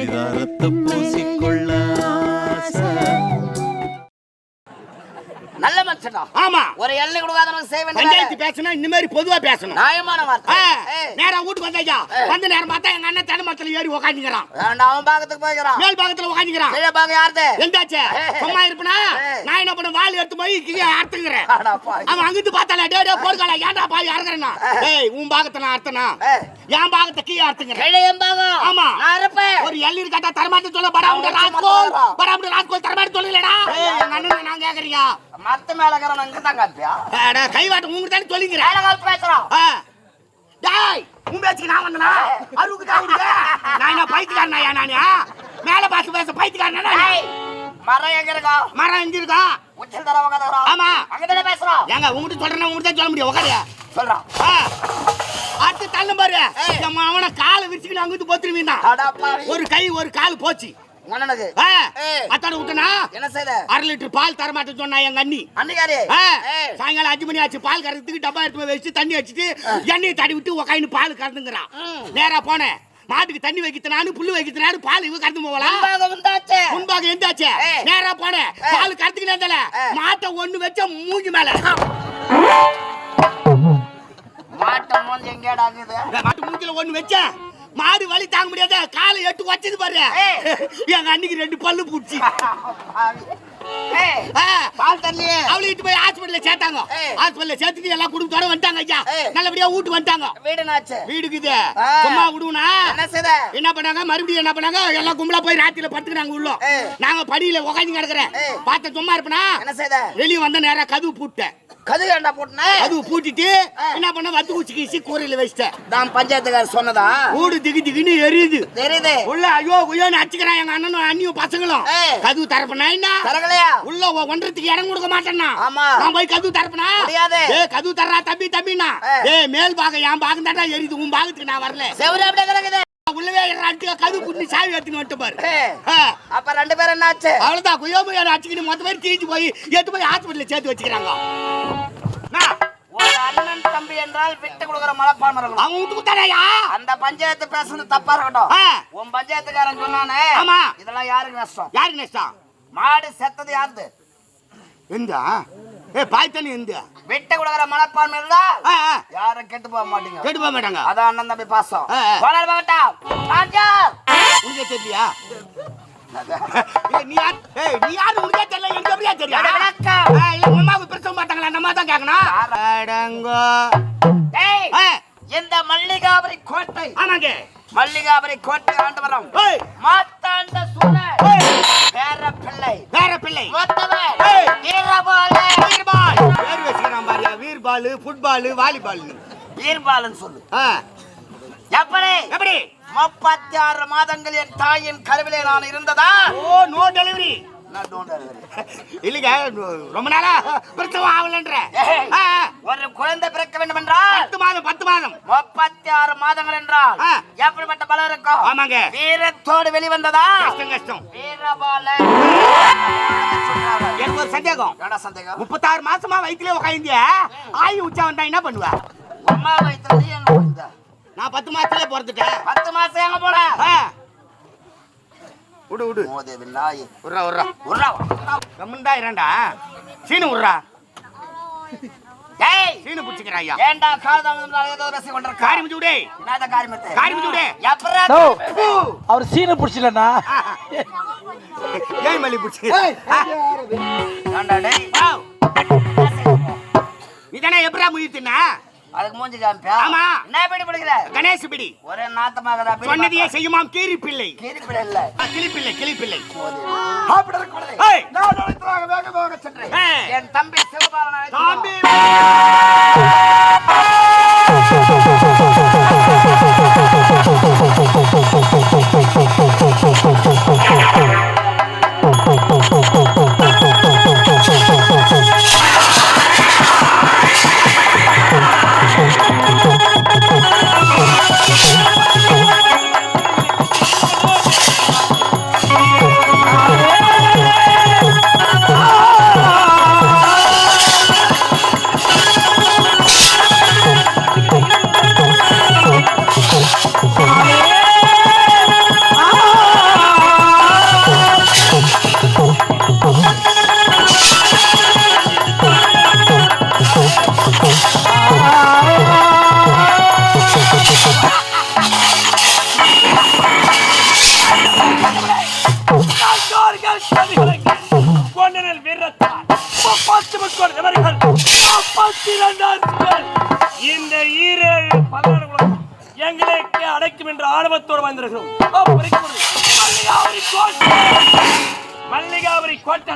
பரிதாரத்தை பூசிக்கொள்ள நல்ல மனுஷனா? ஆமா. ஒரு எல்லை கொடுக்காதவனுக்கு செய்ய வேண்டிய பஞ்சாயத்து பேசணும், இந்த மாதிரி பொதுவா பேசணும். நியாயமான வார்த்தை. நேரா வீட்டுக்கு வந்தாயா, வந்து நேரம் பார்த்தா எங்க அண்ணன் தென்னை மரத்துல ஏறி உக்காந்துக்கிறான். அவன் பாகத்துக்கு போய்க்கிறான், மேல் பாகத்துல உக்காந்துக்கிறான். கீழே பாக யாருது? எந்தாச்சு சும்மா இருப்பனா? நான் என்ன பண்ண, வாள் எடுத்து போய் கீழே அறுத்துக்கிறேன். அவன் அங்கிட்டு பார்த்தால, டே டே போடுகால, ஏன்டா பாய் அறுக்கிறேன்னா? ஏய், உன் பாகத்தை நான் அறுத்தனா, என் பாகத்தை கீழே அறுத்துக்கிறேன். என் பாகம். ஆமா, நான் இருப்பேன். ஒரு எல்லி இருக்கா தரமாட்டு சொல்ல, படாமுட ராஸ்கோல் தரமாட்டு சொல்லலடா. எங்க அண்ணன் நான் கேக்குறீங்க, மத்த மேலக்காரன் அங்க தான் காப்பியா? கைவாட்டு உங்களுக்கு தானே சொல்லிக்கிறேன். மேலக்கால் பேசுறோம். டேய், உன் பேச்சுக்கு நான் வந்தனா? அருவுக்கு தாவுடுங்க. நான் என்ன பைத்தியக்காரனா? நானே மேல பாசு பேச பைத்தியக்காரனா? மரம் எங்க இருக்கா? மரம் எங்க இருக்கா? உச்சல் தர உட்கார. ஆமா, அங்கதானே பேசுறோம். ஏங்க உங்ககிட்ட சொல்றேன்னா உங்ககிட்ட தான் சொல்ல முடியும். உட்காரு சொல்றான். அடுத்து தள்ள பாரு, அவனை காலை விரிச்சுக்கிட்டு அங்கிட்டு போத்துருவீங்க. ஒரு கை ஒரு கால் போச்சு. அத்தாட விட்டனா என்ன செய்த? 1/2 லிட்டர் பால் தர மாட்டேன்னு சொன்னா எங்க அண்ணி. அன்னிக்காரி சாயங்காலம் 5 மணி ஆச்சு, பால் கறக்கிறதுக்கு டப்பா எடுத்து போய் வச்சு தண்ணி வச்சுட்டு எண்ணெயை தடி விட்டு உக்காந்து பால் கறந்துங்கிறான். நேரா போனேன், மாட்டுக்கு தண்ணி வைக்கிறானு புல்லு வைக்கிறானு, பால் இவ கறந்து போகலாம். முன்பாக எந்தாச்சு, நேரா போனேன், பால் கறந்துக்கிட்டே மாட்டை ஒண்ணு வச்ச மூஞ்சி மேல. மாட்டை மூஞ்சி எங்கேடா இருக்குது? மாட்டு மூஞ்சில ஒண்ணு வச்ச, மாடு வலி தாங்க முடியாத, காலை 8 வச்சது பாரு. எங்க அன்னைக்கு 2 பல்லு பூச்சி. பால் தரலையே. அவளை இட்டு போய் ஹாஸ்பிட்டல்ல சேர்த்தாங்க. ஹாஸ்பிட்டல்ல சேர்த்துட்டு எல்லாம் குடும்பத்தோட வந்துட்டாங்க. ஐயா நல்லபடியா வீட்டுக்கு வந்துட்டாங்க. வீடுக்கு இது சும்மா விடுவனா? என்ன பண்ணாங்க, மறுபடியும் என்ன பண்ணாங்க, எல்லாம் கும்பலா போய் ராத்திரில படுத்துக்கிறாங்க உள்ள. நாங்க படியில உட்காந்து கிடக்குறேன். பார்த்த சும்மா இருப்பனா? வெளியே வந்த நேரம் கதவு பூட்டேன். கதவு பூட்டிட்டு என்ன பண்ண, வத்து குச்சி கீசி கூரையில வச்சிட்டேன். நான் பஞ்சாயத்துக்கார சொன்னதா? ஊடு திகி திகின்னு எரியுது. தெரியுது. உள்ள ஐயோ குயோன்னு அடிச்சுக்கிறான் எங்க அண்ணனும் அண்ணியும் பசங்களும். கதவு தரப்பனா என்ன உள்ள ஒன்றதுக்கு இடம் கொடுக்க மாட்டேன்னா? நான் போய் கதவு தரப்பனா? கதவு தர்றா தம்பி தம்பின்னா, மேல் பாகம் என் பாகம் தாண்டா எரியுது, உன் பாகத்துக்கு நான் வரல. உள்ளவே கதவு புண்ணி சாவி எடுத்துன்னு வந்துட்டு பாரு. அப்ப 2 பேரும் என்ன ஆச்சு? அவ்வளவுதான், குயோமு அடிச்சுக்கிட்டு மொத்த பேர் தீஞ்சு போய் எடுத்து போய் ஹாஸ்பிட்டல்ல சேர்த்து வச்சுக்கிறாங்க. ஒரு அண்ணன் தம்பி என்றால் விட்டு கொடுக்கிற மனப்பான்மை இருக்கணும். அவங்க விட்டு கொடுத்தானயா? அந்த பஞ்சாயத்து பேசுறது தப்பா இருக்கட்டும். உன் பஞ்சாயத்துக்காரன் சொன்னானே, இதெல்லாம் யாருக்கு நஷ்டம்? யாருக்கு நஷ்டம்? மாடு செத்தது யாருது? எந்த பாய்த்தனி எந்த விட்டு கொடுக்கிற மனப்பான்மை இருந்தா யாரும் கெட்டு போக மாட்டீங்க. கெட்டு போக மாட்டாங்க. அதான் அண்ணன் தம்பி பாசம். உனக்கே தெரியலையா? நீ யாரு உனக்கே தெரியல, எனக்கு எப்படியா தெரியும்? உமாவுக்கு பிரச்சனை மாட்டாங்களா? நம்ம தான் கேட்கணும். இந்த மல்லிகாபுரி கோட்டை, ஆமாங்க, மல்லிகாபுரி கோட்டை ஆண்டு வரோம். மாத்தாண்ட சூழ வேற பிள்ளை வீர்பால், ஃபுட்பால், வாலிபால். வீர்பால்னு சொல்லு. எப்படி 36 மாதங்கள் என் தாயின் கருவிலே நான் இருந்ததா? நோ டெலிவரி இல்லைங்க, ரொம்ப நாளா பிரசவம் ஆகலன்ற. ஒரு குழந்தை பிறக்க வேண்டும் என்றால் 10 மாதம் 36 மாதங்கள் என்றால் எப்படிப்பட்ட பலம் இருக்கும்? ஆமாங்க, வீரத்தோடு வெளிவந்ததா? கஷ்டம். வீரபால. எனக்கு ஒரு சந்தேகம். 36 மாசமா வயிற்றுல உட்காந்து ஆயு உச்சா வந்தா என்ன பண்ணுவ? அம்மா வயிற்றுல நீ எங்க போயிருந்த? நான் 10 மாசத்துல பிறந்துட்டேன். 10 மாசம் எங்க போன? விடு மோதேவி நாய். உர்ரா கம்மண்டா இரண்டா சீனு உர்ரா. ஏய், சீனு புடிச்சுக்கறா ஐயா. ஏண்டா காதாமல ஏதோ ரசி கொண்டற காரி முடி விடு. என்னடா காரி முடி? எப்பறா அவர் சீனு புடிச்சலனா? ஏய் மலி புடிச்சு. ஏண்டா டேய், நீதானே எப்பறா முயித்தினா? அதுக்கு மூஞ்சி காமிப்பா? ஆமா. என்ன பிடி பிடிக்கிற? கணேஷ் பிடி. ஒரே நாத்தமாகதா பிடி. சொன்னதையே செய்யுமாம் கீரி பிள்ளை. இல்ல. கிளி பிள்ளை. ஹாப்டற குழந்தை. ஏய், நான் நோய்த்ராக வேகமாக சென்றேன். என் தம்பி சிவபாலன் அழைத்து தம்பி ஆபத்தோடு வந்திருக்கிறோம். மல்லிகாபுரி கோட்டை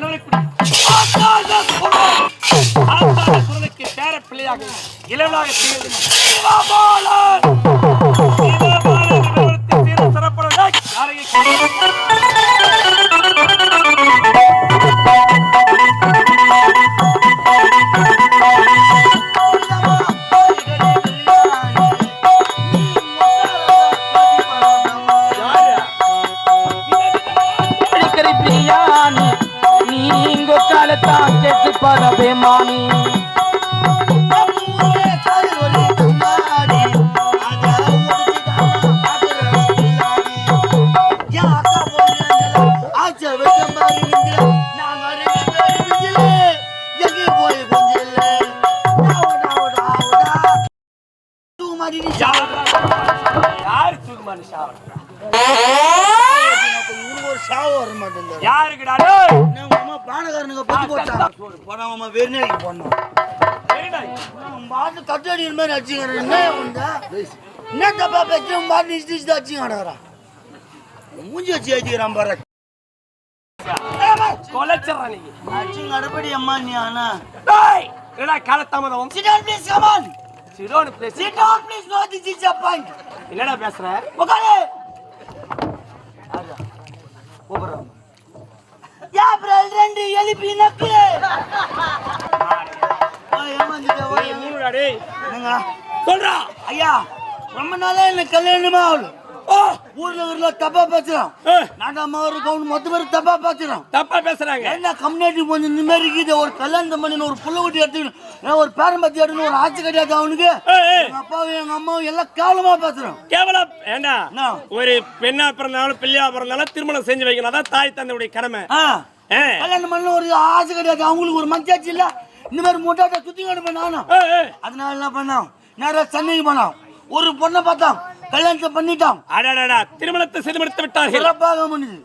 குரலுக்கு பேர பிள்ளையாக இளவலாக மாமி மூஞ்சி வச்சு ஏற்றிக்கிறான் பாரு அடிப்படி அம்மா நீ ஆனா காலத்தாமதம் என்னடா பேசுற எழுப்பி நக்கு சொல்றா ஐயா ரொம்ப நாளா எனக்கு கல்யாணமா ஆகல ஊர்ல தப்பா பேசுறான் நாட்டாம ஒரு கவுன் மொத்த பேர் தப்பா பேசுறான் தப்பா பேசுறாங்க என்ன கம்யூனிட்டி கொஞ்சம் நிம்மதிக்கு ஒரு கல்யாணம் பண்ணி ஒரு புள்ள குட்டி எடுத்துக்கணும் ஒரு பேரம்பத்தி எடுக்கணும் ஒரு ஆட்சி கிடையாது அவனுக்கு எங்க அப்பாவும் எங்க அம்மாவும் எல்லாம் கேவலமா பேசுறான் கேவலம் ஏண்டா ஒரு பெண்ணா பிறந்தாலும் பிள்ளையா பிறந்தாலும் திருமணம் செஞ்சு வைக்கணும் அதான் தாய் தந்தையுடைய கடமை கல்யாணம் பண்ண ஒரு ஆசை கிடையாது அவங்களுக்கு ஒரு மச்சாச்சு இல்ல இந்த மாதிரி மொட்டாட்ட சுத்தி காணுமே நானும் அதனால என்ன பண்ணோம் நேரா சென்னைக்கு போனோம் ஒரு பொண்ணை பார்த்தோம் கல்யாணத்தை பண்ணிட்டான் திருமணத்தை செய்து முடித்து விட்டார்கள் சிறப்பாக முடிஞ்சு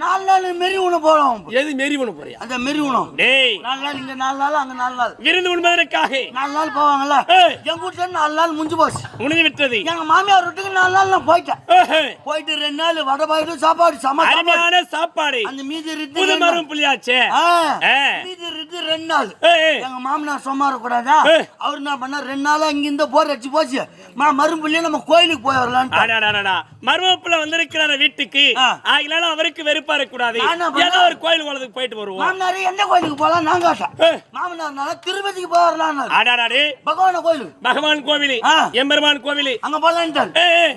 4 நாள் மெரி உணவு போறோம் எது மெரி உணவு போறியா அந்த மெரி உணவு டேய் 4 நாள் இங்க 4 நாள் அங்க 4 நாள் விருந்து உண்பதற்காக 4 நாள் போவாங்கல்ல எங்க வீட்டுல 4 நாள் முடிஞ்சு போச்சு முடிஞ்சு விட்டது எங்க மாமியார் வீட்டுக்கு 4 நாள் நான் போயிட்டேன் போயிட்டு 2 நாள் வடை பாயிட்டு சாப்பாடு சமையான சாப்பாடு அந்த மீதி இருக்கு புது மரம் புளியாச்சே மீதி இருக்கு 2 நாள் எங்க மாமனார் சும்மா இருக்க கூடாதா அவர் என்ன பண்ணா 2 நாளா இங்க இந்த போர் அடிச்சு போச்சு மறுபடியும் நம்ம கோயிலுக்கு போய் வரலாம் மருமப்புல வந்திருக்கிற வீட்டுக்கு ஆகினால அவருக்கு வெறுப்பா இருக்கக்கூடாது ஏதோ ஒரு கோயில் குளத்துக்கு போயிட்டு வருவோம் மாமனார் எந்த கோயிலுக்கு போலாம் நான் கேட்டேன் மாமனார் திருப்பதிக்கு போய் வரலாம் பகவான் கோயில் பகவான் கோவில் எம்பெருமான் கோவில் அங்க போலாம்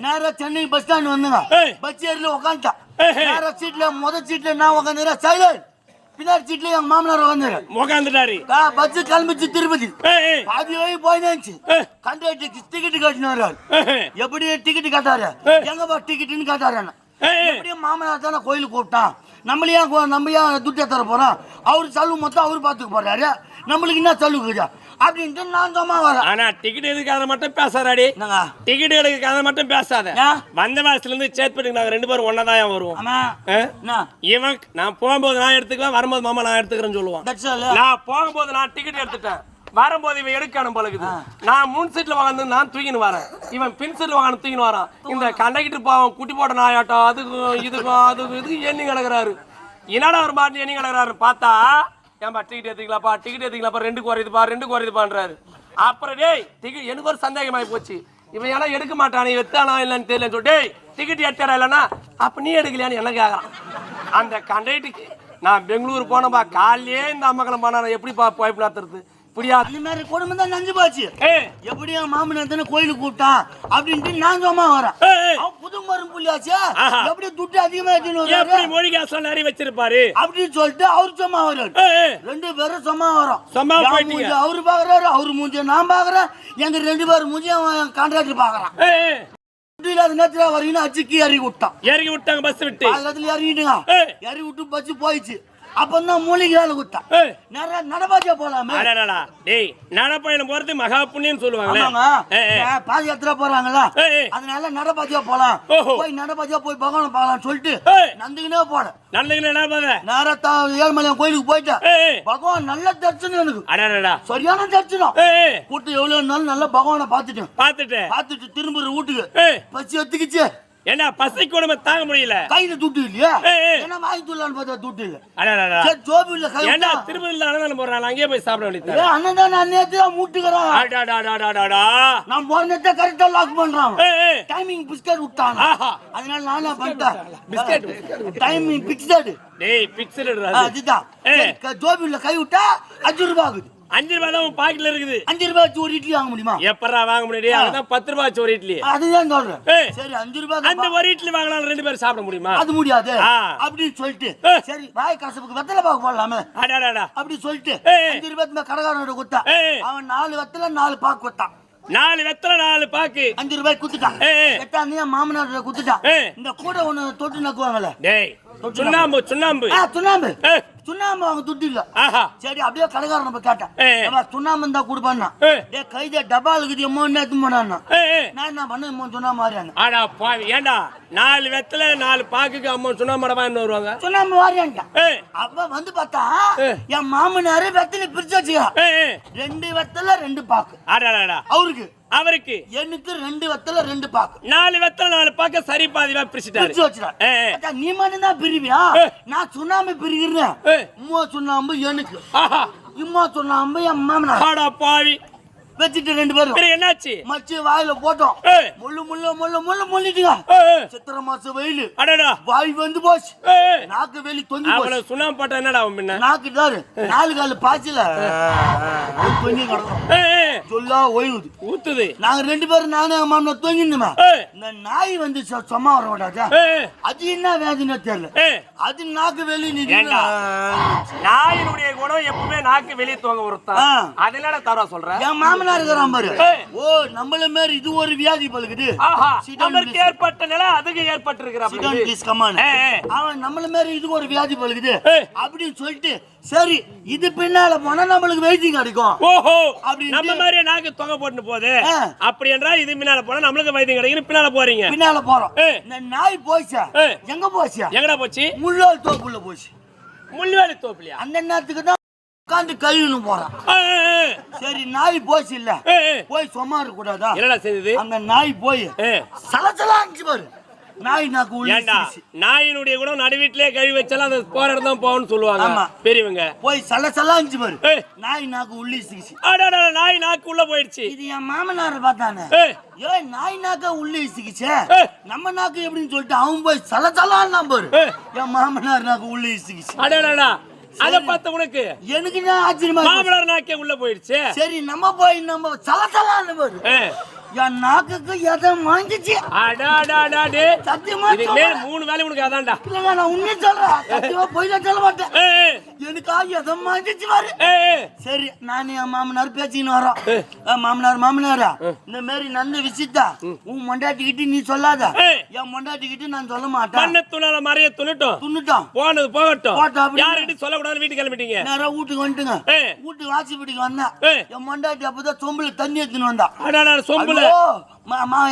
நேரா சென்னை பஸ் ஸ்டாண்ட் வந்துங்க பஸ் ஏரியில உட்காந்துட்டான் நேரா சீட்ல முதல் சீட்ல நான் உட்காந்துறேன் சைலண்ட் பின்னாடி சீட்ல எங்க மாமனார் உட்காந்துட்டாரு பஸ் கிளம்பிச்சு திருப்பதி பாதி வழி போயிடுச்சு கண்டக்டர் டிக்கெட் கட்டினாரு எப்படி டிக்கெட் கட்டாரு எங்கப்பா டிக்கெட்னு கட்டாரு எப்படியும் மாமனார் தானே கோயிலுக்கு கூப்பிட்டான் நம்ம ஏன் துட்டை தர போறோம் அவரு செலவு மொத்தம் அவரு பாத்துக்க போறாரு நம்மளுக்கு என்ன செலவு அப்படின்ட்டு நான் சும்மா வரேன் ஆனா டிக்கெட் எடுக்காத மட்டும் பேசாதாடி டிக்கெட் எடுக்காத மட்டும் பேசாத வந்த வாசல இருந்து சேத்பட்டுக்கு நாங்க 2 பேரும் ஒன்னதான் வருவோம் இவன் நான் போகும்போது நான் எடுத்துக்குவேன் வரும்போது மாமா நான் எடுத்துக்கிறேன்னு சொல்லுவான் நான் போகும்போது நான் டிக்கெட் எடுத்துட்டேன் வரும்போது இவன் எடுக்கணும் பழகுது நான் முன் சீட்ல வாங்க நான் தூக்கின்னு வரேன் இவன் பின் சீட்ல வாங்க தூக்கின்னு வரான் இந்த கண்டக்டர் பாவம் குட்டி போட்ட நாயாட்டம் அதுக்கும் இதுக்கும் எண்ணி கிடக்குறாரு என்னடா ஒரு மாட்டி எண்ணி கிடக்குறாரு பார்த்தா ஏன்பா டிக்கெட் எடுத்துக்கலாப்பா டிக்கெட் எடுத்துக்கலாப்பா 2 குறையுதுப்பான்றாரு அப்புறம் டேய் டிக்கெட் எனக்கு ஒரு சந்தேகமாயி போச்சு இவன் ஏன்னா எடுக்க மாட்டானே வெத்தானா இல்லைன்னு தெரியலன்னு சொல்லிட்டு டிக்கெட் எடுத்தாரா இல்லைன்னா அப்ப நீ எடுக்கலையான்னு என்ன கேட்கறான் அந்த கண்டக்டருக்கு நான் பெங்களூர் போனப்பா காலையே இந்த அம்மக்களை போனா எப்படிப்பா போய்ப்பு நடத்துறது அந்த மாதிரி குடும்பம் தான் நஞ்சு போச்சு எப்படியா மாமனார் கோயிலுக்கு கூப்பிட்டான் அப்படின்ட்டு நான் சும்மா வரேன் புது மரம் புள்ளியாச்சு எப்படி துட்டு அதிகமா மொழி காசு நிறைய வச்சிருப்பாரு அப்படின்னு சொல்லிட்டு அவரு சும்மா வர்றாரு 2 பேரும் சும்மா வரோம் அவரு பாக்குறாரு அவரு மூஞ்சிய நான் பாக்குறேன் எங்க 2 பேரும் மூஞ்சிய கான்ட்ராக்டர் பாக்குறான் நேரத்துல வரீங்கன்னா அச்சுக்கு இறங்கி விட்டாங்க பஸ் விட்டு அதுல இறங்கிட்டுங்க இறங்கி விட்டு பஸ் போயிடுச்சு அப்பதான் மூலிகையால குத்தா நடபாஜா போலாமே டேய் நடப்பயணம் போறது மகா புண்ணியம் சொல்லுவாங்க பாதி யாத்திரை போறாங்களா அதனால நடபாஜா போலாம் போய் நடபாஜா போய் பகவான பாக்கலாம் சொல்லிட்டு நந்துக்கினே போட நேரத்தா ஏழ்மலையான் கோயிலுக்கு போயிட்டேன் பகவான் நல்ல தரிசனம் எனக்கு சரியான தரிசனம் கூட்டம் எவ்வளவு இருந்தாலும் நல்லா பகவானை பாத்துட்டு திரும்புற வீட்டுக்கு பசி ஒத்துக்கிச்சு என்ன பசி கொடுமை தாங்க முடியல. கையில துட்டு இல்லையா? ஏய். என்ன வாங்கி துடலான்னு பார்த்தா துட்டு இல்ல. அடடடா. சரி ஜோபில கை ஏண்டா விட்டா. திருப்பதில அன்னதானம் போறான், அங்கேயே போய் சாப்பிட வேண்டியது. ஏய் அண்ணன் தான் நான் நேத்து மூட்டுக்கறேன். அடடடடடடா. நான் போனத கரெக்ட்டா லாக் பண்றான். ஏய். டைமிங் பிஸ்கட் விட்டான். ஆஹா. அதனால நானே பண்ணிட்டேன். பிஸ்கட். Timing fixed. டேய் பிக்ஸ்டுடா. அதுதான். ஏய். ஜோபில கை விட்டா 5 ரூபாய் ஆகுது. 5 ரூபாய் தான் உன் பாக்கெட்ல இருக்குது. 5 ரூபாய்க்கு ஒரு இட்லி வாங்க முடியுமா? எப்பறா வாங்க முடியும்? அதுதான் 10 ரூபாய் ஒரு இட்லி. அதுதான் சொல்றேன். ஏய். சரி 5 ரூபாய் அந்த ஒரு இட்லி வாங்கலாம் 2 பேரும் சாப்பிட முடியுமா? அது முடியாது ஆ. அப்படின்னு சொல்லிட்டு ஏய். சரி வாய் கசப்புக்கு வெத்தலை பாக்கு போடலாமே அடடடா. அப்படி சொல்லிட்டு ஏய். 5 ரூபாய்க்கு கடைக்காரனோட கொடுத்தா ஏய். அவன் 4 வெத்தலை 4 பாக்கு கொடுத்தான். 4 வெத்தலை 4 பாக்கு. 5 ரூபாய் குடுத்துட்டான். ஏய். எட்டாந்து மாமனார் குடுத்துட்டான். ஏய். இந்த கூட ஒண்ணு தொட்டு நக்குவாங்கல்ல. டேய் சுண்ணாம்பு சுண்ணாம்பு. சுண்ணாம்பு. ஏய். சுண்ணாம்பு அவங்க துட்டு இல்ல. ஆஹா. சரி அப்படியே கடைக்காரன் நம்ம கேட்டான். ஏய். ஏம்மா, சுண்ணாம்பு இருந்தா கொடுப்பான்னா. ஏய். டேய் கைத டபால் இருக்குது எம்மோ நேத்து போனான்னா. ஏய். நான் என்ன பண்ண எம்மோ சொன்னா மாதிரியாங்க. அடா பாவி. ஏண்டா 4 வெத்தலை 4 பாக்குக்கு அம்மா சுண்ணாம்பு மடமா என்ன வருவாங்க? சுண்ணாம்பு வாரியான்ட்டான். ஏய். அப்ப வந்து பார்த்தா ஏய். என் மாமனாரு வெத்தலை பிரிச்சு வச்சுக்கா. ஏய். 2 வெத்தலை 2 பாக்கு. அடடடா. அவருக்கு அவருக்கு எனக்கு 2 வெத்தலை 2 பாக்கு 4 வெத்தலை 4 பாக்க சரி பாதிவா பிரிச்சிட்டாரு. பிரிச்சு வச்சுட்டான். ஏய். அச்சா, நீ மட்டும் தான் பிரிவியா? ஏய். நான் சுண்ணாம்பு பிரிக்கிறேன். ஏய். உம்மா சுண்ணாம்பு எனக்கு, ஆஹா. இம்மா சுண்ணாம்பு என் மாமனார் அடா பாவி. வச்சுட்டு 2 பேரும் பிறகு என்னாச்சு? மச்சி வாயில போட்டோம். ஏய். முள்ளு முள்ளு முள்ளு முள்ளு முள்ளிட்டுங்க. ஏய். சித்திரை மாசம் வெயில் அடடா. வாய் வந்து போச்சு. ஏய். நாக்கு வெளி தொங்கி அவள போச்சு. சுண்ணாம்பு போட்டா என்னடா அவன் முன்ன? நாக்கு தாரு 4 கால் பாய்ச்சல தொங்கி கிடக்கும். ஏய். சொல்லா ஓய்வுது. ஊத்துது. நாங்க 2 பேரும் நானும் என் மாமனார் தொங்கிருந்தோமே. ஏய். இந்த நாய் வந்து சும்மா வர மாட்டாச்சா? ஏய். அது என்ன வேதனை தெரியல. ஏய். அது நாக்கு வெளி ஏண்டா? நாயினுடைய குணம் எப்பவுமே நாக்கு வெளியே தோங்க ஒருத்தான். ஆ. அதனால தர சொல்ற. என் மாமனார் இருக்கிறான் பாரு. ஏய். ஓ நம்மள மாதிரி இது ஒரு வியாதி பழுகுது. ஆஹா. Sit down, நமக்கு please. ஏற்பட்ட நிலை அதுக்கு ஏற்பட்டிருக்கிற Sit down, please, come on. ஏய். அவன் நம்மள மாதிரி இது ஒரு வியாதி பழுகுது ஏய். அப்படின்னு சொல்லிட்டு சரி இது பின்னால போனா நம்மளுக்கு வெயிட்டிங் கிடைக்கும். ஓஹோ. அப்படின்ட்டு- நம்ம மாதிரி நாக்கு தொகை போட்டு போகுது. ஆ. அப்படி என்றா இது பின்னால போனா நம்மளுக்கு வைத்தியம் கிடைக்கும். பின்னால போறீங்க. பின்னால போறோம். ஏய். இந்த நாய் போச்சா? ஏய். எங்க போச்சா? எங்கடா போச்சு? முள்ளால் தோப்புள்ள போச்சு. முள்ளுவேலி தோப்புலையா? அந்த நேரத்துக்கு தான் உட்காந்து கழுவின்னு போறான். ஏய். சரி நாய் போச்சு இல்ல ஏய். போய் சும்மா இருக்க கூடாதா? என்னடா செய்யுது? அந்த நாய் போய் ஏய். சலசலா இருந்துச்சு பாரு. நாய் நாக்கு உள்ள ஏண்டா சிக்கிச்சு. நாயினுடைய குணம் நடு வீட்டிலே கழுவி வச்சாலும் அந்த போற இடம் தான் போகணும்னு சொல்லுவாங்க ஆமா. பெரியவங்க. போய் சலசலா இருந்துச்சு பாரு. ஏய். நாய் நாக்கு உள்ளி சிக்கிச்சு. அடடா நாய் நாக்கு உள்ள போயிடுச்சு. இது என் மாமனார பார்த்தானே. ஏய். ஏய் நாய் நாக்க உள்ளே சிக்கிச்சே. ஏய். நம்ம நாக்கு எப்படின்னு சொல்லிட்டு அவன் போய் சலசலான்னு பாரு. ஏய். என் மாமனார் நாக்கு உள்ளே சிக்கிச்சு. அடடா அத பார்த்த உனக்கு எனக்கு நான் ஆச்சரியமா போச்சு. மாமனார் நாக்கே உள்ள போயிடுச்சு. சரி நம்ம போய் நம்ம சலசலான்னு பாரு. ஏய். என் நாக்குக்கு எதை வாங்கிச்சு. அடாடாடா டே. சத்தியமா இதுக்கு மேல 3 வேலை உனக்கு அதான்டா. இல்லங்க நான் உண்மையை சொல்றேன். சத்தியமா போய் சொல்ல மாட்டேன். ஏய். எனக்கு எதை வாங்கிச்சு பாரு. ஏய். சரி நானே என் மாமனார் பேசிக்கின்னு வரோம். மாமனாரா இந்த மாதிரி நல்ல விஷயத்தா உன் மொண்டாட்டிக்கிட்டு நீ சொல்லாத. ஏய். என் மொண்டாட்டிக்கிட்டு நான் சொல்ல மாட்டேன். மண்ண துணால மறைய துணுட்டும். துண்ணுட்டான் போனது போகட்டும். போட்டா அப்படி. யார்கிட்ட சொல்லக்கூடாது வீட்டுக்கு கிளம்பிட்டீங்க. நேரா வீட்டுக்கு வந்துட்டுங்க. ஏய். வீட்டுக்கு வாசிப்படிக்கு வந்தேன். ஏய். என் மொண்டாட்டி அப்பதான் சொம்புல தண்ணி எடுத்துன்னு வந்தா. அடாடா சொம்புல. ஐயோ,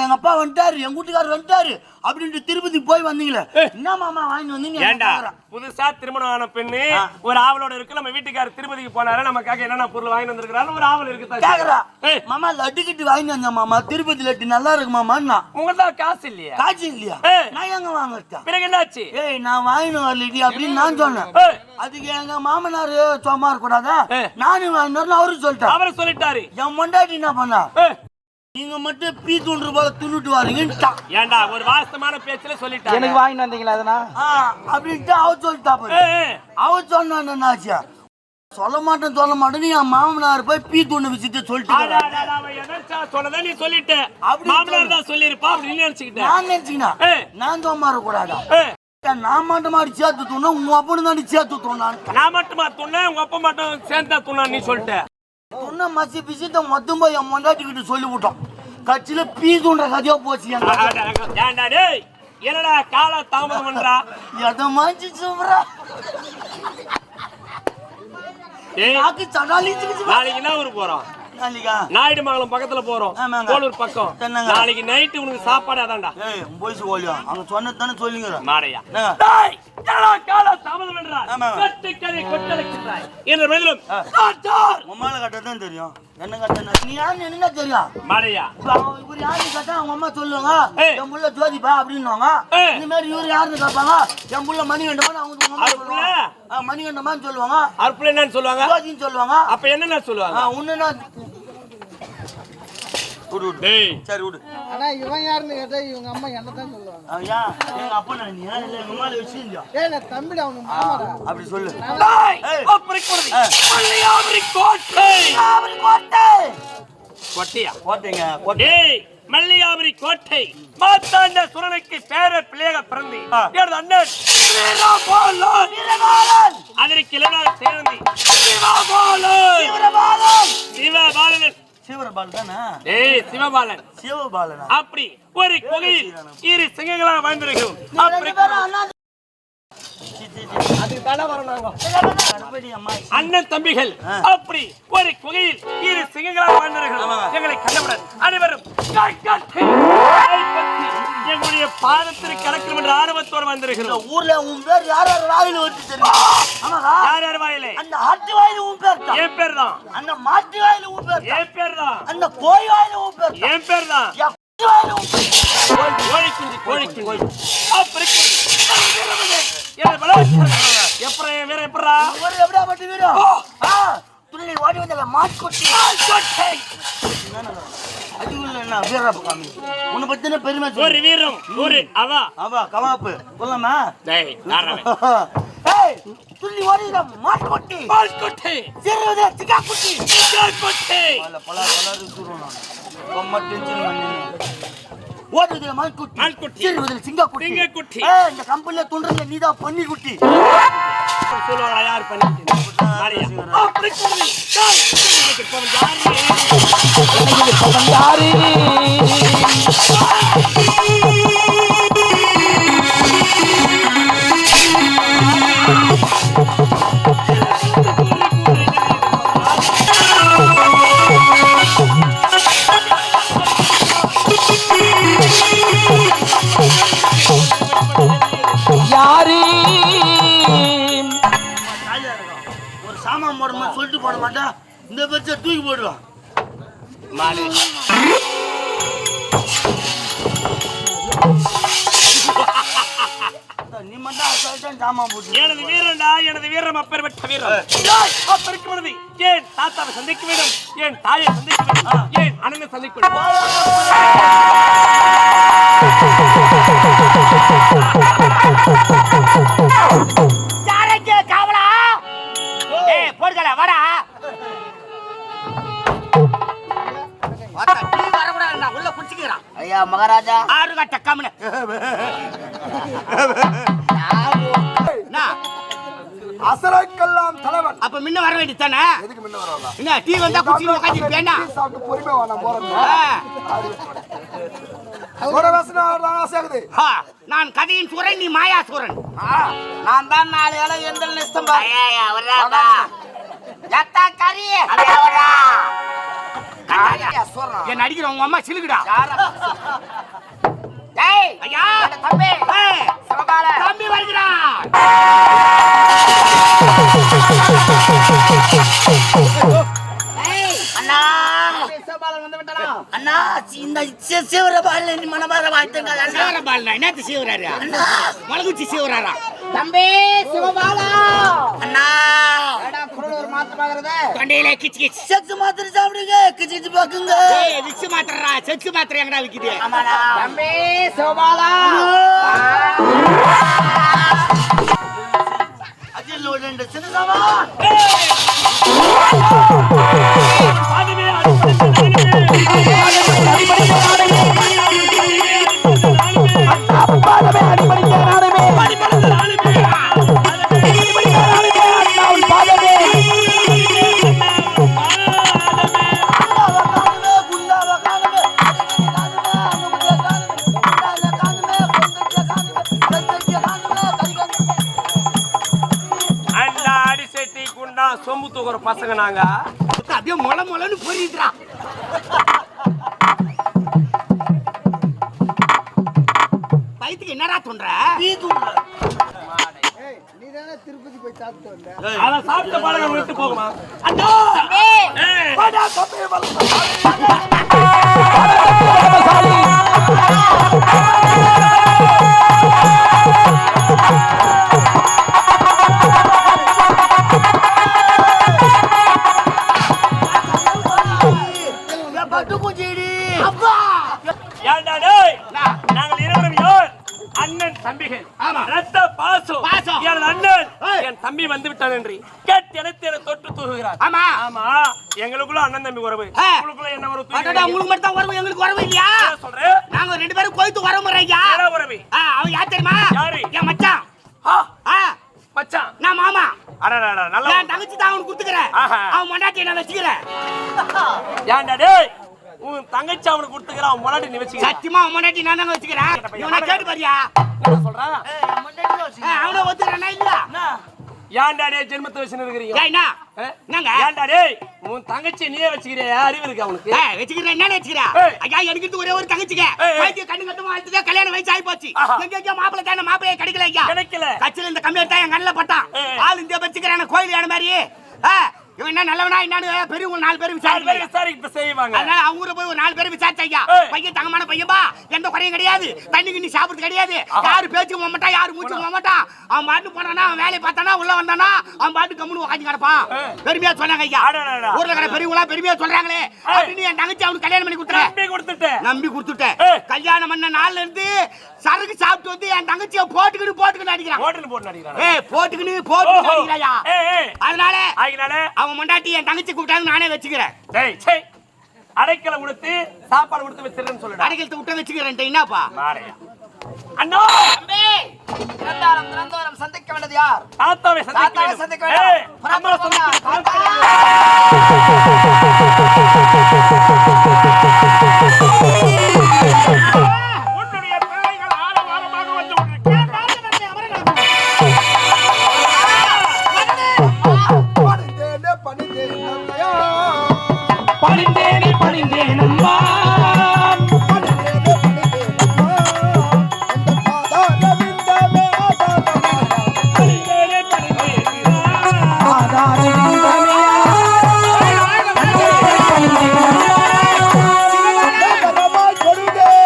எங்க அப்பா வந்துட்டாரு எங்க வீட்டுக்காரர் வந்துட்டாரு அப்படின்ட்டு திருப்பதி போய் வந்தீங்களே. என்ன மாமா வாங்கி வந்தீங்க? ஏண்டா புதுசா திருமணம் ஆன பெண்ணு ஒரு ஆவலோட இருக்கு. நம்ம வீட்டுக்காரர் திருப்பதிக்கு போனாரு, நமக்காக என்னென்ன பொருள் வாங்கி வந்திருக்காரு ஒரு ஆவல் இருக்கு. கேக்குறா ஏய். மாமா லட்டு கிட்டு வாங்கி வந்தா மாமா திருப்பதி லட்டு நல்லா இருக்கு மாமா. உங்கள்ட்ட காசு இல்லையா? காய்ச்சி இல்லையா? ஏய். நான் எங்க வாங்கட்டா? பிறகு என்னாச்சு? ஏய் நான் வாங்கினு வரலடி அப்படின்னு நான் சொன்னேன். ஏய். அதுக்கு எங்க மாமனாரு சும்மா இருக்க கூடாதா? ஏய். நானும் வாங்கினு அவரு சொல்லிட்டேன். அவரு சொல்லிட்டாரு. என் மொண்டாட்டி என்ன பண்ணா? ஏய். நீங்க மட்டும் பீ தூண்டு போல துண்ணுட்டு வாரீங்கன்னு. ஏண்டா ஒரு வாஸ்தமான பேச்சுல சொல்லிட்டாரு. எனக்கு வாங்கி வந்தீங்களா அதனா? அப்படின்ட்டு அவர் சொல்லிட்டா பாரு. ஏய். அவர் சொன்னா என்னாச்சு? சொல்ல மாட்டேன் நீ என் மாமனார் போய் பீ தூண்டு வச்சுட்டு சொல்லிட்டு அடாடாடா, அவன் எதற்கா சொன்னதை நீ சொல்லிட்ட. அப்படி மாமனார் தான் சொல்லிருப்பா அப்படின்னு நினைச்சுக்கிட்டேன். நான் நினைச்சுக்கினா ஏய். நான் சும்மா இருக்க கூடாதா? ஏய். நான் மட்டும் மாதிரி சேர்த்து தூணும் உங்க அப்பனு தான் சேர்த்து தூணான். நான் மட்டுமா துண்ண உங்க அப்பா மட்டும் சேர்ந்தா துண்ணா நீ சொல்லிட்ட. துண்ண மசி பிசிட்ட மொத்தம் போய் என் மொண்டாட்டிக்கிட்டு சொல்லி விட்டோம். கட்சியில பீ தூண்ட கதையா போச்சு. ஏண்டா டேய் என்னடா கால தாமதம் பண்றா? எதை மாஞ்சி சொல்றா? டேய் நாக்கு சடாலிச்சுக்கிச்சு. நாளைக்கு என்ன ஊருக்கு போறோம்? நாளைக்கா? நாயுடுமங்கலம் பக்கத்துல போறோம். ஆமாங்க. கோலூர் பக்கம். என்னங்க? நாளைக்கு நைட்டு உனக்கு சாப்பாடு அதான்டா. ஏய் போய்ச்சு ஓலியா அவங்க சொன்னது தானே சொல்லிங்க மாடையா. என்னங்க? டேய் என்னடா கால தாமதம் என்றால் ஆமா. கட்டுக்கதை கொட்டளிக்கின்றாய் என்ற பதிலும் உம்மால கட்டதான் தெரியும் என்ன கட்டணும் நீ யாருன்னு என்ன தெரியும் மாலையா இவர் யாருன்னு கேட்டா அவங்க அம்மா சொல்லுவாங்க ஏய். என் புள்ள ஜோதிப்பா அப்படின்னுவாங்க ஏய். இந்த மாதிரி இவரு யாருன்னு கேட்பாங்க என் புள்ள மணிகண்டமான்னு அவங்க அம்மா அவர் புள்ள? சொல்லுவாங்க மணிகண்டமான்னு சொல்லுவாங்க அற்புள்ள என்னன்னு சொல்லுவாங்க ஜோதின்னு சொல்லுவாங்க அப்ப என்னென்ன சொல்லுவாங்க ஒண்ணுன்னா விடு டேய் சரி விடு ஆனா இவன் யாருன்னு கேட்டா இவங்க அம்மா என்னதான் சொல்லுவாங்க. ஐயா எங்க அப்பா நான் நீ இல்ல எங்க அம்மால விஷயம் ஏய் நான் தம்பிடா அவனு மாமாடா. அப்படி சொல்லு டேய் ஏய். அப்படி கொடு மல்லியாபுரி கோட்டை கோட்டையா போட்டீங்க போட்டு டேய் மல்லியாபுரி கோட்டை மாத்தாண்ட சுரனுக்கு பேர பிள்ளைக பிறந்தி எனது அண்ணன் வீரபாலன் அதற்கு இளநாள் சேர்ந்தி சிவபாலன் சிவபாலன் தானே ஏய் சிவபாலன் சிவபாலனா அப்படி ஒரு குகையில் இரு சிங்கங்களா வாழ்ந்திருக்கிறோம் அப்படி அண்ணன் தம்பிகள் அப்படி ஒரு குகையில் இரு சிங்கங்களா வாழ்ந்திருக்கிறோம் எங்களை கண்டவுடன் அனைவரும் எங்களுடைய பாதத்திற்கு கடக்கும் என்ற ஆர்வத்தோடு வந்திருக்கிறோம் ஊர்ல உன் பேர் யார் யார் வாயில வச்சு தெரியும் ஆமாடா யார் யார் வாயிலே அந்த ஆட்டு வாயில உன் பேர் தான் என் பேர் தான் அந்த மாட்டு வாயில உன் பேர் தான் என் பேர் தான் அந்த கோழி வாயில உன் பேர் தான் என் பேர் தான் என் குட்டி வாயில உன் பேர் தான். கோழி குஞ்சு அப்படி எப்படா என் வீர எப்படா ஒரு எப்படியா பட்டு வீரம் துணி ஓடி வந்தல மாட்டுக்குட்டி அதுக்குள்ள என்ன வீரப்ப காமி உன்னை பத்தின பெருமை சொல்லு. ஒரு வீரம் ஒரு அவா அவா கவாப்பு சொல்லமா டேய் நாராவே ஏய் துள்ளி ஓடிற மாட்டுக்குட்டி பால்கொட்டை சிறுவது சிக்கா குட்டி சிக்காக்கொட்டை பல சுடுறோம் நான் ரொம்ப டென்ஷன் பண்ணி ஓடுறதுல மாட்டுக்குட்டி மான்குட்டி. சிறுவதில் சிங்கக்குட்டி சிங்கக்குட்டி. இந்த கம்பெனில துண்டுறதுல நீதான் பன்னி குட்டி சொல்லுவாங்க யார் பண்ணிட்டு அப்படி கொடு ஒரு சாமான் போடணும் சொல்லிட்டு போட மாட்டேன் இந்த பெருசை தூக்கி போடுவான் மாலே நீ மட்டும் சொல்லிட்டேன் சாமான் போட்டு எனது வீரண்டா எனது வீரம் அப்பேற்பட்ட வீரம் அப்படி ஏன் தாத்தாவை சந்திக்க வேண்டும் ஏன் தாயை சந்திக்க வேண்டும் ஏன் அண்ணனை சந்திக்க வேண்டும் யாரங்க காவலா ஏய் போடுகல வாடா வாடா நீ வரக்கூடாது நான் உள்ள குடிச்சிக்கிறான் ஐயா மகாராஜா ஆறு கட்ட கம்னு அசரைக்கெல்லாம் தலைவன். அப்ப முன்ன வர வேண்டியதானே எதுக்கு முன்ன வரலாம்? என்ன டீ வந்தா குடிச்சு உட்கார்ந்து பேனா சாப்பிட்டு பொறுமையா வா, நான் போறேன். ஒரு வசனம் ஆடுறான், ஆசையாகுது. நான் கதையின் சூரன் நீ மாயா சூரன் நான் தான் 4 இலை எந்தல் நிஸ்தம் பா என் அடிக்கிற உங்க அம்மா சிலுக்குடா டேய் ஐயா தம்பி ஏய், சிவகால தம்பி வருகிறான் அண்ணா சிவபாலன் வந்து விட்டானா அண்ணா இந்த சிவரபால நீ மனமார வாழ்த்துங்க சிவரபாலனா என்னத்து சிவராரு மலகுச்சி சிவராரா தம்பி சிவபாலா அண்ணா ஏடா குரல் ஒரு மாத்தமாகிறது தொண்டையில கிச்சு கிச்சு செத்து மாத்திரை சாப்பிடுங்க கிச்சு பாக்குங்க ஏய் விக்ஸ் மாத்திரா செக்ஸ் மாத்திரை எங்கடா விக்குது தம்பி சிவபாலா அதில் ஒரு சின்னதாவா பாதமே சொம்பு தூக்குற பசங்க நாங்க அப்படியே மொள மொளன்னு பொறிடுறா பைத்துக்கு என்னடா தோன்ற நீ தானே திருப்பதி போய் சாப்பிட்டு வந்த அத சாப்பிட்ட பழகம் விட்டு போகுமா அண்ணா வாடா தம்பி ஏன்டா டேய் நாங்கள் இருவரும் யார் அண்ணன் தம்பிகள் ஆமா. ரத்த பாசம் பாசம். என் அண்ணன் ஏய். என் தம்பி வந்து விட்டான் என்று கேட்டு எனக்கு தொட்டு தூங்குகிறார் ஆமா ஆமா எங்களுக்குள்ள அண்ணன் தம்பி உறவு ஆ. உங்களுக்குள்ள என்ன உறவு அடடா உங்களுக்கு மட்டும் தான் வரவு எங்களுக்கு வரவு இல்லையா சொல்றேன் நாங்க ரெண்டு பேரும் கோயித்து வரமுறை ஐயா என்ன உறவு அவன் யார் தெரியுமா யாரு? என் மச்சான் ஆ, ஆ, மச்சான் நான் மாமா அடடா நல்லா என் தங்கச்சி தான் அவனுக்கு கொடுத்துக்கிறேன் ஆஹா. அவன் மண்டாட்டி நான் வச்சுக்கிறேன் ஏன்டா டேய் உன் தங்கச்சி அவனுக்கு கொடுத்துக்கிறான் அவன் முன்னாடி நீ வச்சுக்க சத்தியமா அவன் மண்டாட்டி நான் தாங்க வச்சுக்கிறேன் இவனை கேட்டு பாரியா என்ன சொல்றான் அவனை ஒத்துக்கிறேன்னா இல்லையா ஏன்டா டேய் ஜென்மத்தை வச்சுன்னு இருக்கிறீங்க ஏய்னா ஆ? என்னங்க ஏன்டா டேய் உன் தங்கச்சி நீயே வச்சுக்கிறியா அறிவு இருக்கு அவனுக்கு வச்சுக்கிறேன் என்ன வச்சுக்கிறேன் ஏய். ஐயா எனக்கு இது ஒரே ஒரு தங்கச்சிங்க ஏய். வயசு கண்ணு கட்டுமா அழுத்துக்க கல்யாணம் வயசு ஆகி போச்சு ஆஹா. எங்க மாப்பிள்ளை தானே மாப்பிள்ளையே கிடைக்கல ஐயா கிடைக்கல கட்சியில இந்த கம்மியா தான் என் கண்ணில் பட்டான் ஏய். ஆள் இந்த வச்சுக்கிறேன் கோயில் யானை மாதிரி இவன் என்ன நல்லவனா என்னன்னு பெரியவங்க 4 பேர் விசாரிச்சு விசாரிக்க இப்ப செய்வாங்க அதனால அவங்க ஊரை போய் ஒரு 4 பேர் விசாரிச்சு ஐயா ஏய். பையன் தங்கமான பையன்பா எந்த குறையும் கிடையாது தண்ணி கிண்ணி சாப்பிடுறது கிடையாது யாரு பேச்சுக்கு போக மாட்டான் யாரு மூச்சுக்கு போக மாட்டான் அவன் பாட்டு போனானா அவன் வேலையை பார்த்தானா உள்ள வந்தானா அவன் பாட்டு கம்முன்னு உட்காந்து கிடப்பான் பெருமையா சொன்னாங்க ஐயா அடடடா. ஊர்ல இருக்கிற பெரியவங்களா பெருமையா சொல்றாங்களே அப்படின்னு என் தங்கச்சி அவனுக்கு கல்யாணம் பண்ணி கொடுத்துறேன் நம்பி கொடுத்துட்டேன் நம்பி கொடுத்துட்டேன் ஏய். கல்யாணம் பண்ண நாள்ல இருந்து சரக்கு சாப்பிட்டு வந்து என் தங்கச்சியை போட்டுக்கிட்டு அடிக்கிறான் ஹோட்டல் போட்டு நடிக்கிறான் போட்டுக்கிட்டு அடிக்கிறாயா அதனால ஆகினால அவன் மண்டாட்டி என் தங்கச்சி கூப்பிட்டாங்க நானே வச்சுக்கிறேன் டேய் சே அடைக்கல கொடுத்து சாப்பாடு கொடுத்து வச்சிருன்னு சொல்லுடா அடைக்கலத்தை விட்ட வச்சுக்கிறேன் என்னப்பா மாரையா அண்ணா தம்பி திறந்தோரம் சந்திக்க வேண்டியது யார் தாத்தாவை தாத்தாவை சந்திக்க சந்திக்க வேண்டும் ஏய் வேண்டும் நம்மள சந்திக்க தாத்தா. உன்னுடைய பிள்ளைகள் ஆரவாரமாக வந்து கொண்டிருக்கிறார்கள் பணிந்தேனே பணிந்தேன் பணிந்தேனே பணிந்தேன் அம்மா பணிந்தேனே பணிந்தேனே பணிந்தேன்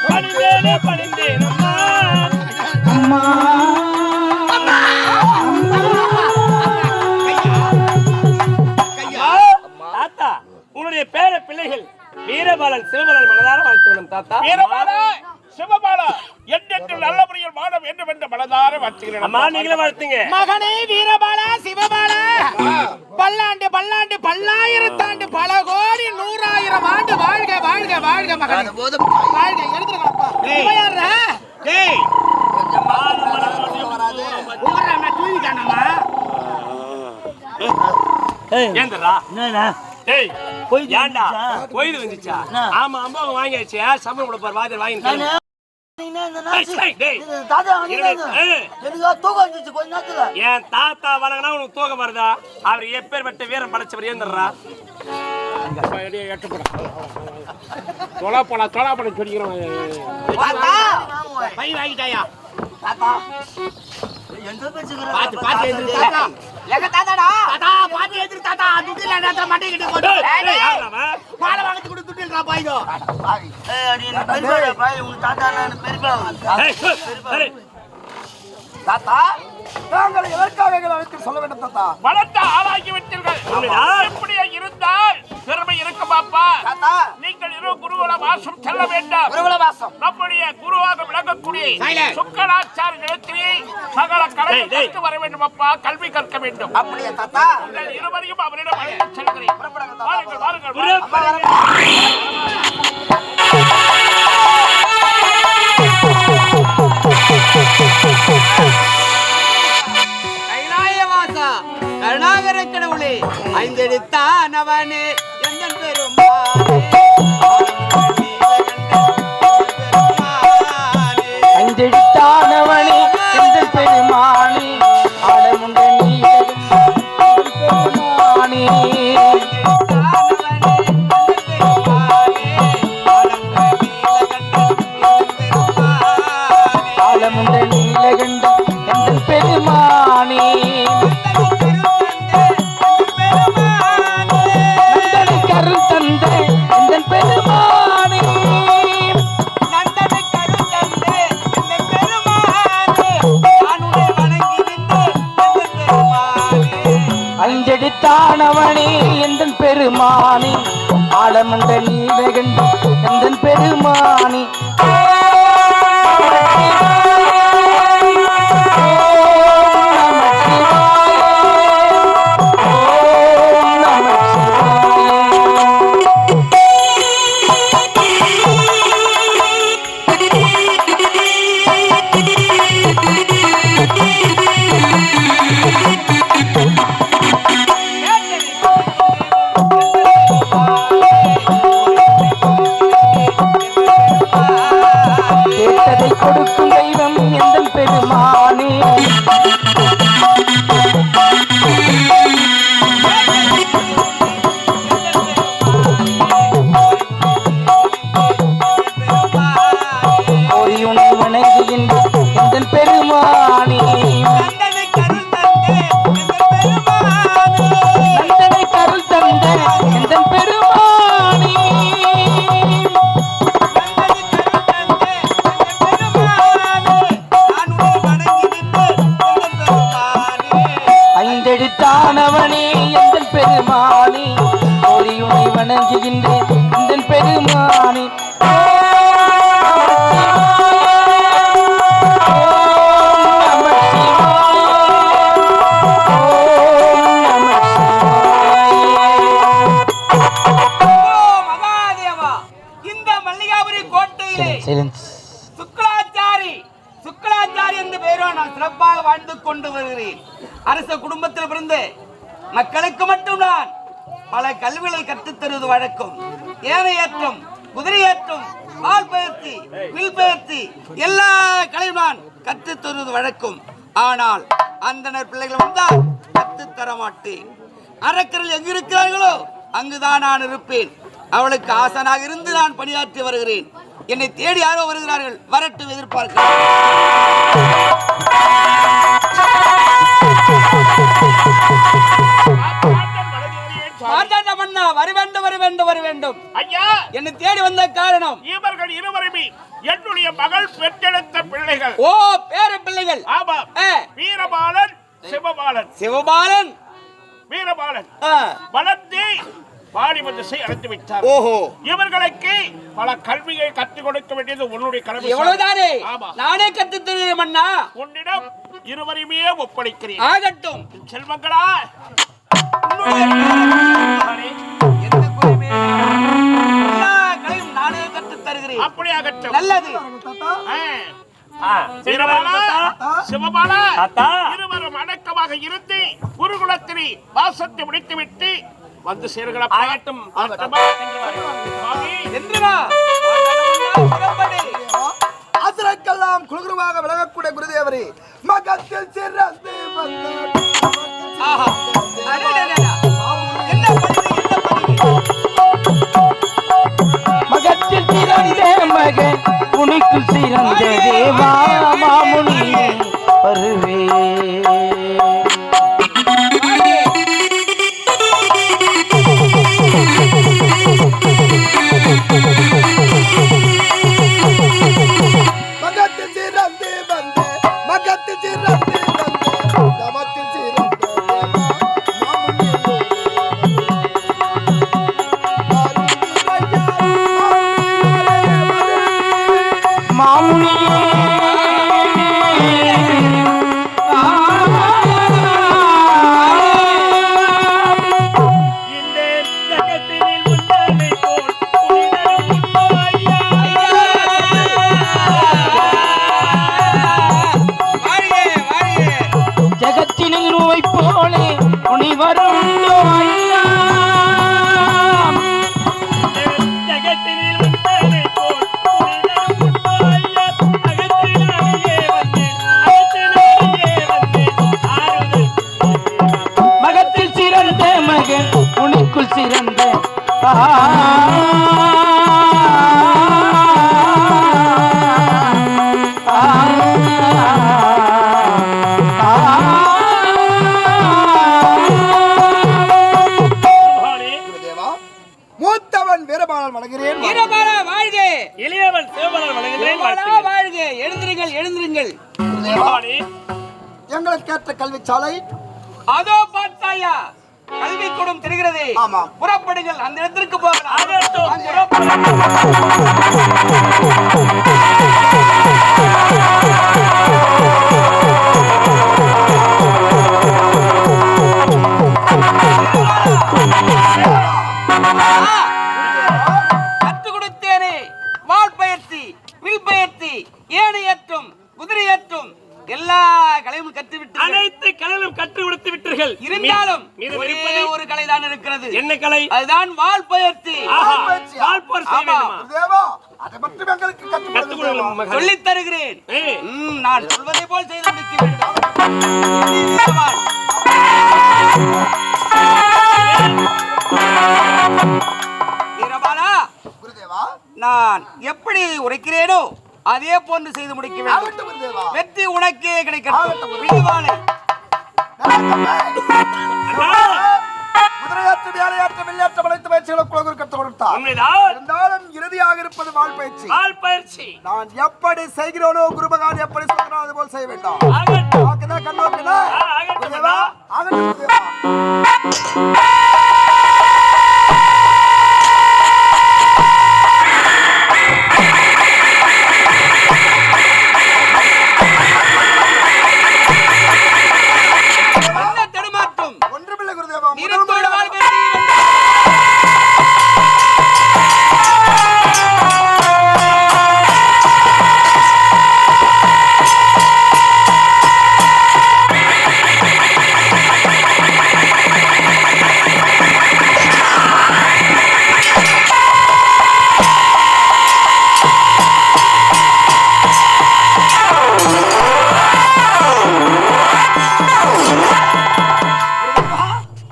பணிந்தேனே பணிந்தேன் அம்மா தாத்தா உன்னுடைய பேர பிள்ளைகள் வீரபாலன் சிவபாலன் மனதார வாழ்த்து வேணும் தாத்தா வீரபாலா சிவபாலா என்றென்று நல்ல முறையில் வாழ வேண்டும் என்று மனதார வாழ்த்துகிறேன் அம்மா நீங்களே வாழ்த்துங்க மகனே வீரபாலா சிவபாலா பல்லாண்டு பல்லாண்டு பல்லாயிரத்தாண்டு பல கோடி 100,000 ஆண்டு வாழ்க வாழ்க வாழ்க மகனே போதும் வாழ்க எடுத்துக்கலாம்ப்பா யாரா டேய் ஊரா நான் தூங்கி காணமா ஏந்தரா என்னண்ணா டேய் கொய்து ஏன்டா வந்துச்சா? கொய்து வந்துச்சா என்ன? ஆமா அம்மா வாங்கியாச்சு சம்பளம் கொடுப்பார் வாதி வாங்கி நானு நீங்க இந்த நாச்சு டேய், டேய். இது தாத்தா வாங்கினாங்க ஏய். எனக்கு தூக்கம் வந்துச்சு கொஞ்ச நேரத்துல என் தாத்தா வணங்கினா உனக்கு தூக்கம் வருதா அவர் எப்பேற்பட்ட வீரம் படைச்சவர் ஏந்துடுறா தொலா போலாம் சொல்லிக்கிறோம் தாத்தா பை வாங்கிட்டாயா தாத்தா எந்த பாத்து பாத்து எதிரு தாத்தா எங்க தாத்தாடா தாத்தா பாத்து எதிரு தாத்தா துட்டில நேரத்துல மட்டை கிட்ட போடு மாலை வாங்கிட்டு கொடு துட்டில்றா பாய்தோ தாத்தா நாங்கள் எதற்காக எங்களை அழைத்து சொல்ல வேண்டும் தாத்தா வளர்த்த ஆளாகி விட்டீர்கள் உண்மைடா. இப்படியே இருந்தால் பெருமை இருக்கு பாப்பா தாத்தா நீங்கள் இரு குருகுல வாசம் செல்ல வேண்டாம் குருகுல வாசம் நம்முடைய குருவாக விளங்கக்கூடிய Silence. சுக்கராச்சாரியத்திலே சகல கடை டேய், டேய். கற்க வர வேண்டும் அப்பா கல்வி கற்க வேண்டும் அப்படியே தாத்தா உங்கள் இருவரையும் அவரிடம் அழைத்துச் செல்கிறேன் புறப்படுங்க தாத்தா. வாருங்கள் வாருங்கள் குரு. வாருங்கள். கைலாயவாசா கருணாகர கடவுளே ஐந்தெடுத்தானவனே எந்தன் பெருமானே அஞ்செடுத்தானவனே எங்கள் பெருமானே ஆடமுண்ட நீ பெருமானே பெருமானி ஆழமுண்ட நீலகண்ட எந்தன் பெருமானி கேட்டதை கொடுக்கும் தெய்வம் எந்தன் பெருமானி உன்னை வணங்குகின்ற எந்தன் பெருமானி நந்தனை கருள் தந்த எந்தன் பெருமானி ஐந்தெடுத்தானவனே எந்தன் பெருமானி உன்னை வணங்குகின்றேன் எந்தன் பெருமானி சுக்கலாச்சாரி என்ற பெயரோ நான் சிறப்பாக வாழ்ந்து கொண்டு வருகிறேன். அரச குடும்பத்தில் பிறந்து மக்களுக்கு மட்டும் நான் பல கல்விகளை கற்றுத் தருவது வழக்கம். ஏனை ஏற்றம், குதிரை ஏற்றம், பால் பயிற்சி, வில் பயிற்சி எல்லா கலையும் நான் கற்றுத் தருவது வழக்கம். ஆனால் அந்தனர் பிள்ளைகள் வந்தால் கற்றுத் தர மாட்டேன். அரக்கர்கள் எங்கு இருக்கிறார்களோ அங்குதான் நான் இருப்பேன். அவளுக்கு ஆசனாக இருந்து நான் பணியாற்றி வருகிறேன். என்னை தேடி யாரோ வருகிறார்கள், வரட்டும், எதிர்பார்க்கிறேன். வர வேண்டும் ஐயா. என்னை தேடி வந்த காரணம் இவர்கள் இருவருமே என்னுடைய மகள் பெற்றெடுத்த பிள்ளைகள். ஓ, பேர பிள்ளைகள். ஆமா. வீரபாலன், சிவபாலன். சிவபாலன், வீரபாலன் வளர்ந்து வாலிபத்தை அடைந்து விட்டார். ஓஹோ, இவர்களுக்கு பல கல்வியை கற்றுக் கொடுக்க வேண்டியது உன்னுடைய கடமை. எவ்வளவுதானே நானே கற்றுத் தருகிறேன் அண்ணா. உன்னிடம் இருவரையுமே ஒப்படைக்கிறேன். ஆகட்டும் செல்வங்களா. நானே கற்றுத் தருகிறேன். அப்படி ஆகட்டும். நல்லது. சிவபாலா, இருவரும் அடக்கமாக இருந்து குருகுலத்தினை வாசத்தை முடித்துவிட்டு வந்து சேருங்களா. ஆகட்டும். ஆசிரியர்களெல்லாம் குழுகுருவாக விளங்கக்கூடிய குருதேவரே, மகத்தில் சிறந்து மகத்தில் சிறந்த மகன் உனக்கு சிறந்த தேவா மாமுனி வருவே மகத்தில் சிறந்து வந்த மகத்தில் சிறந்து வந்த தவத்தில் சிறந்த மாமுனியே ஜகத்தினில் நோய் போலே உனி வரும் மகத்தில் சிறந்த மகன் உனக்குள் சிறந்த மூத்தவன் வீரபாலன் வணங்குகிறேன். வீரபாலா வாழ்க. இளையவன் சிவபாலன் வணங்குகிறேன். வீரபாலா வாழ்க. எழுந்திருங்கள், எழுந்திருங்கள். எங்களுக்கு ஏற்ற கல்வி சாலை அதோ பார்த்தாயா, கல்வி கூடம் தெரிகிறது. ஆமாம். புறப்படுங்கள், அந்த இடத்திற்கு போகலாம். ஆகட்டும், வாங்க. கற்றுக் கொடுத்தேனே, வாள் பயிற்சி, வில் பயிற்சி, ஏனையற்றும், குதிரையற்றும் எல்லா கலையும் கற்றுவிட்டு அனைத்து கலைகளும் கற்று கொடுத்து விட்டீர்கள். இருந்தாலும் மீதம் ஒரே இருப்பது ஒரு கலைதான் இருக்கிறது. என்ன கலை? அதுதான் வாள் பயிற்சி. ஆஹா, பயிற்சியா? வாள் போர் செய்ய ஆமா. வேண்டுமா? குருதேவா அதை மட்டும் எங்களுக்கு கற்றுக் கற்றுக் கொடுங்கள் மகனே. சொல்லித் தருகிறேன். ஏய், நான் சொல்வதை போல் செய்து முடிக்க வேண்டும். இது வீரவாள். வீரபாலா, குருதேவா நான் எப்படி உரைக்கிறேனோ அதே போன்று செய்து முடிக்க வேண்டும். ஆகட்டும் குருதேவா. வெற்றி உனக்கே கிடைக்கட்டும். வீரபாலை, குதிரையாற்று வேலையாற்று வில்லையாற்று அனைத்து பயிற்சிகளுக்கு குரு கற்றுக் கொடுத்தார். உண்மைதான். இருந்தாலும் இறுதியாக இருப்பது வாள் பயிற்சி. வாள் பயிற்சி. நான் எப்படி செய்கிறோனோ குருமகான் எப்படி சொல்கிறோம் அது போல் செய்ய வேண்டாம். ஆகட்டும். ஆக்குதா, கண்ணோக்குதா? ஆகட்டும் குருதேவா, அண்ணா. ஆகட்டும் குருதேவா. என்ன தடுமாற்றம்? ஒன்றுமில்லை குருதேவா. நிறத்தோடு வாள் பயிற்சி.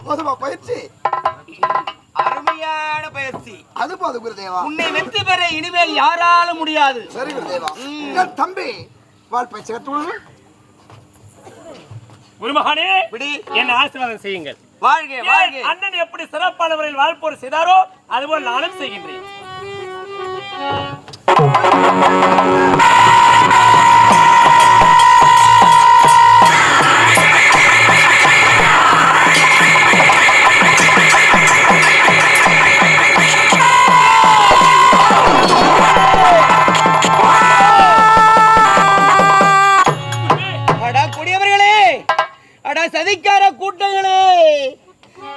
போதுமா பயிற்சி? அருமையான பயிற்சி. அது போது குருதேவா. உன்னை வெற்றி பெற இனிமேல் யாராலும் முடியாது. சரி குருதேவா. என் தம்பி வாள் பயிற்சி கற்றுக்கொள்ள. குருமகானே, விடி. என்ன ஆசீர்வாதம் செய்யுங்கள். வாழ்க வாழ்க. ஏன் அண்ணன் எப்படி சிறப்பான முறையில் வாழ்போர் செய்தாரோ அதுபோல் நானும் செய்கின்றேன். அடா கொடியவர்களே, அடா சதிக்கார கூட்டங்களே,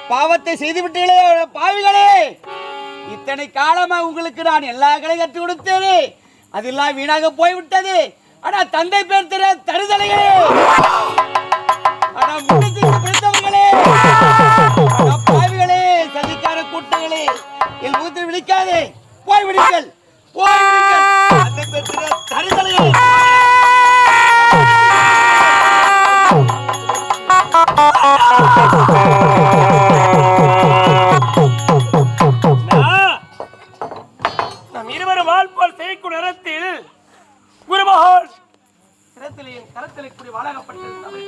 பாவத்தை செய்து விட்டீர்களே பாவிகளே. இத்தனை காலமா உங்களுக்கு நான் எல்லா கலையும் கற்றுக் கொடுத்தேனே, அதெல்லாம் வீணாக போய்விட்டது. அடா தந்தை பேர் தெரிய தருதலைகளே, அடா முன்னத்துக்கு பிறந்தவர்களே, அடா பாவிகளே, சதிக்கார கூட்டங்களே, என் முகத்தில் விழிக்காதே. போய் விடுங்கள், போய் விடுங்கள். தந்தை பேர் தெரிய தருதலைகளே. நாம் இருவரும் வாழ்போல் செய்யக்கூடிய நேரத்தில் குருமகான் சிரத்திலே என் கரத்திலே கூடி வழங்கப்பட்டது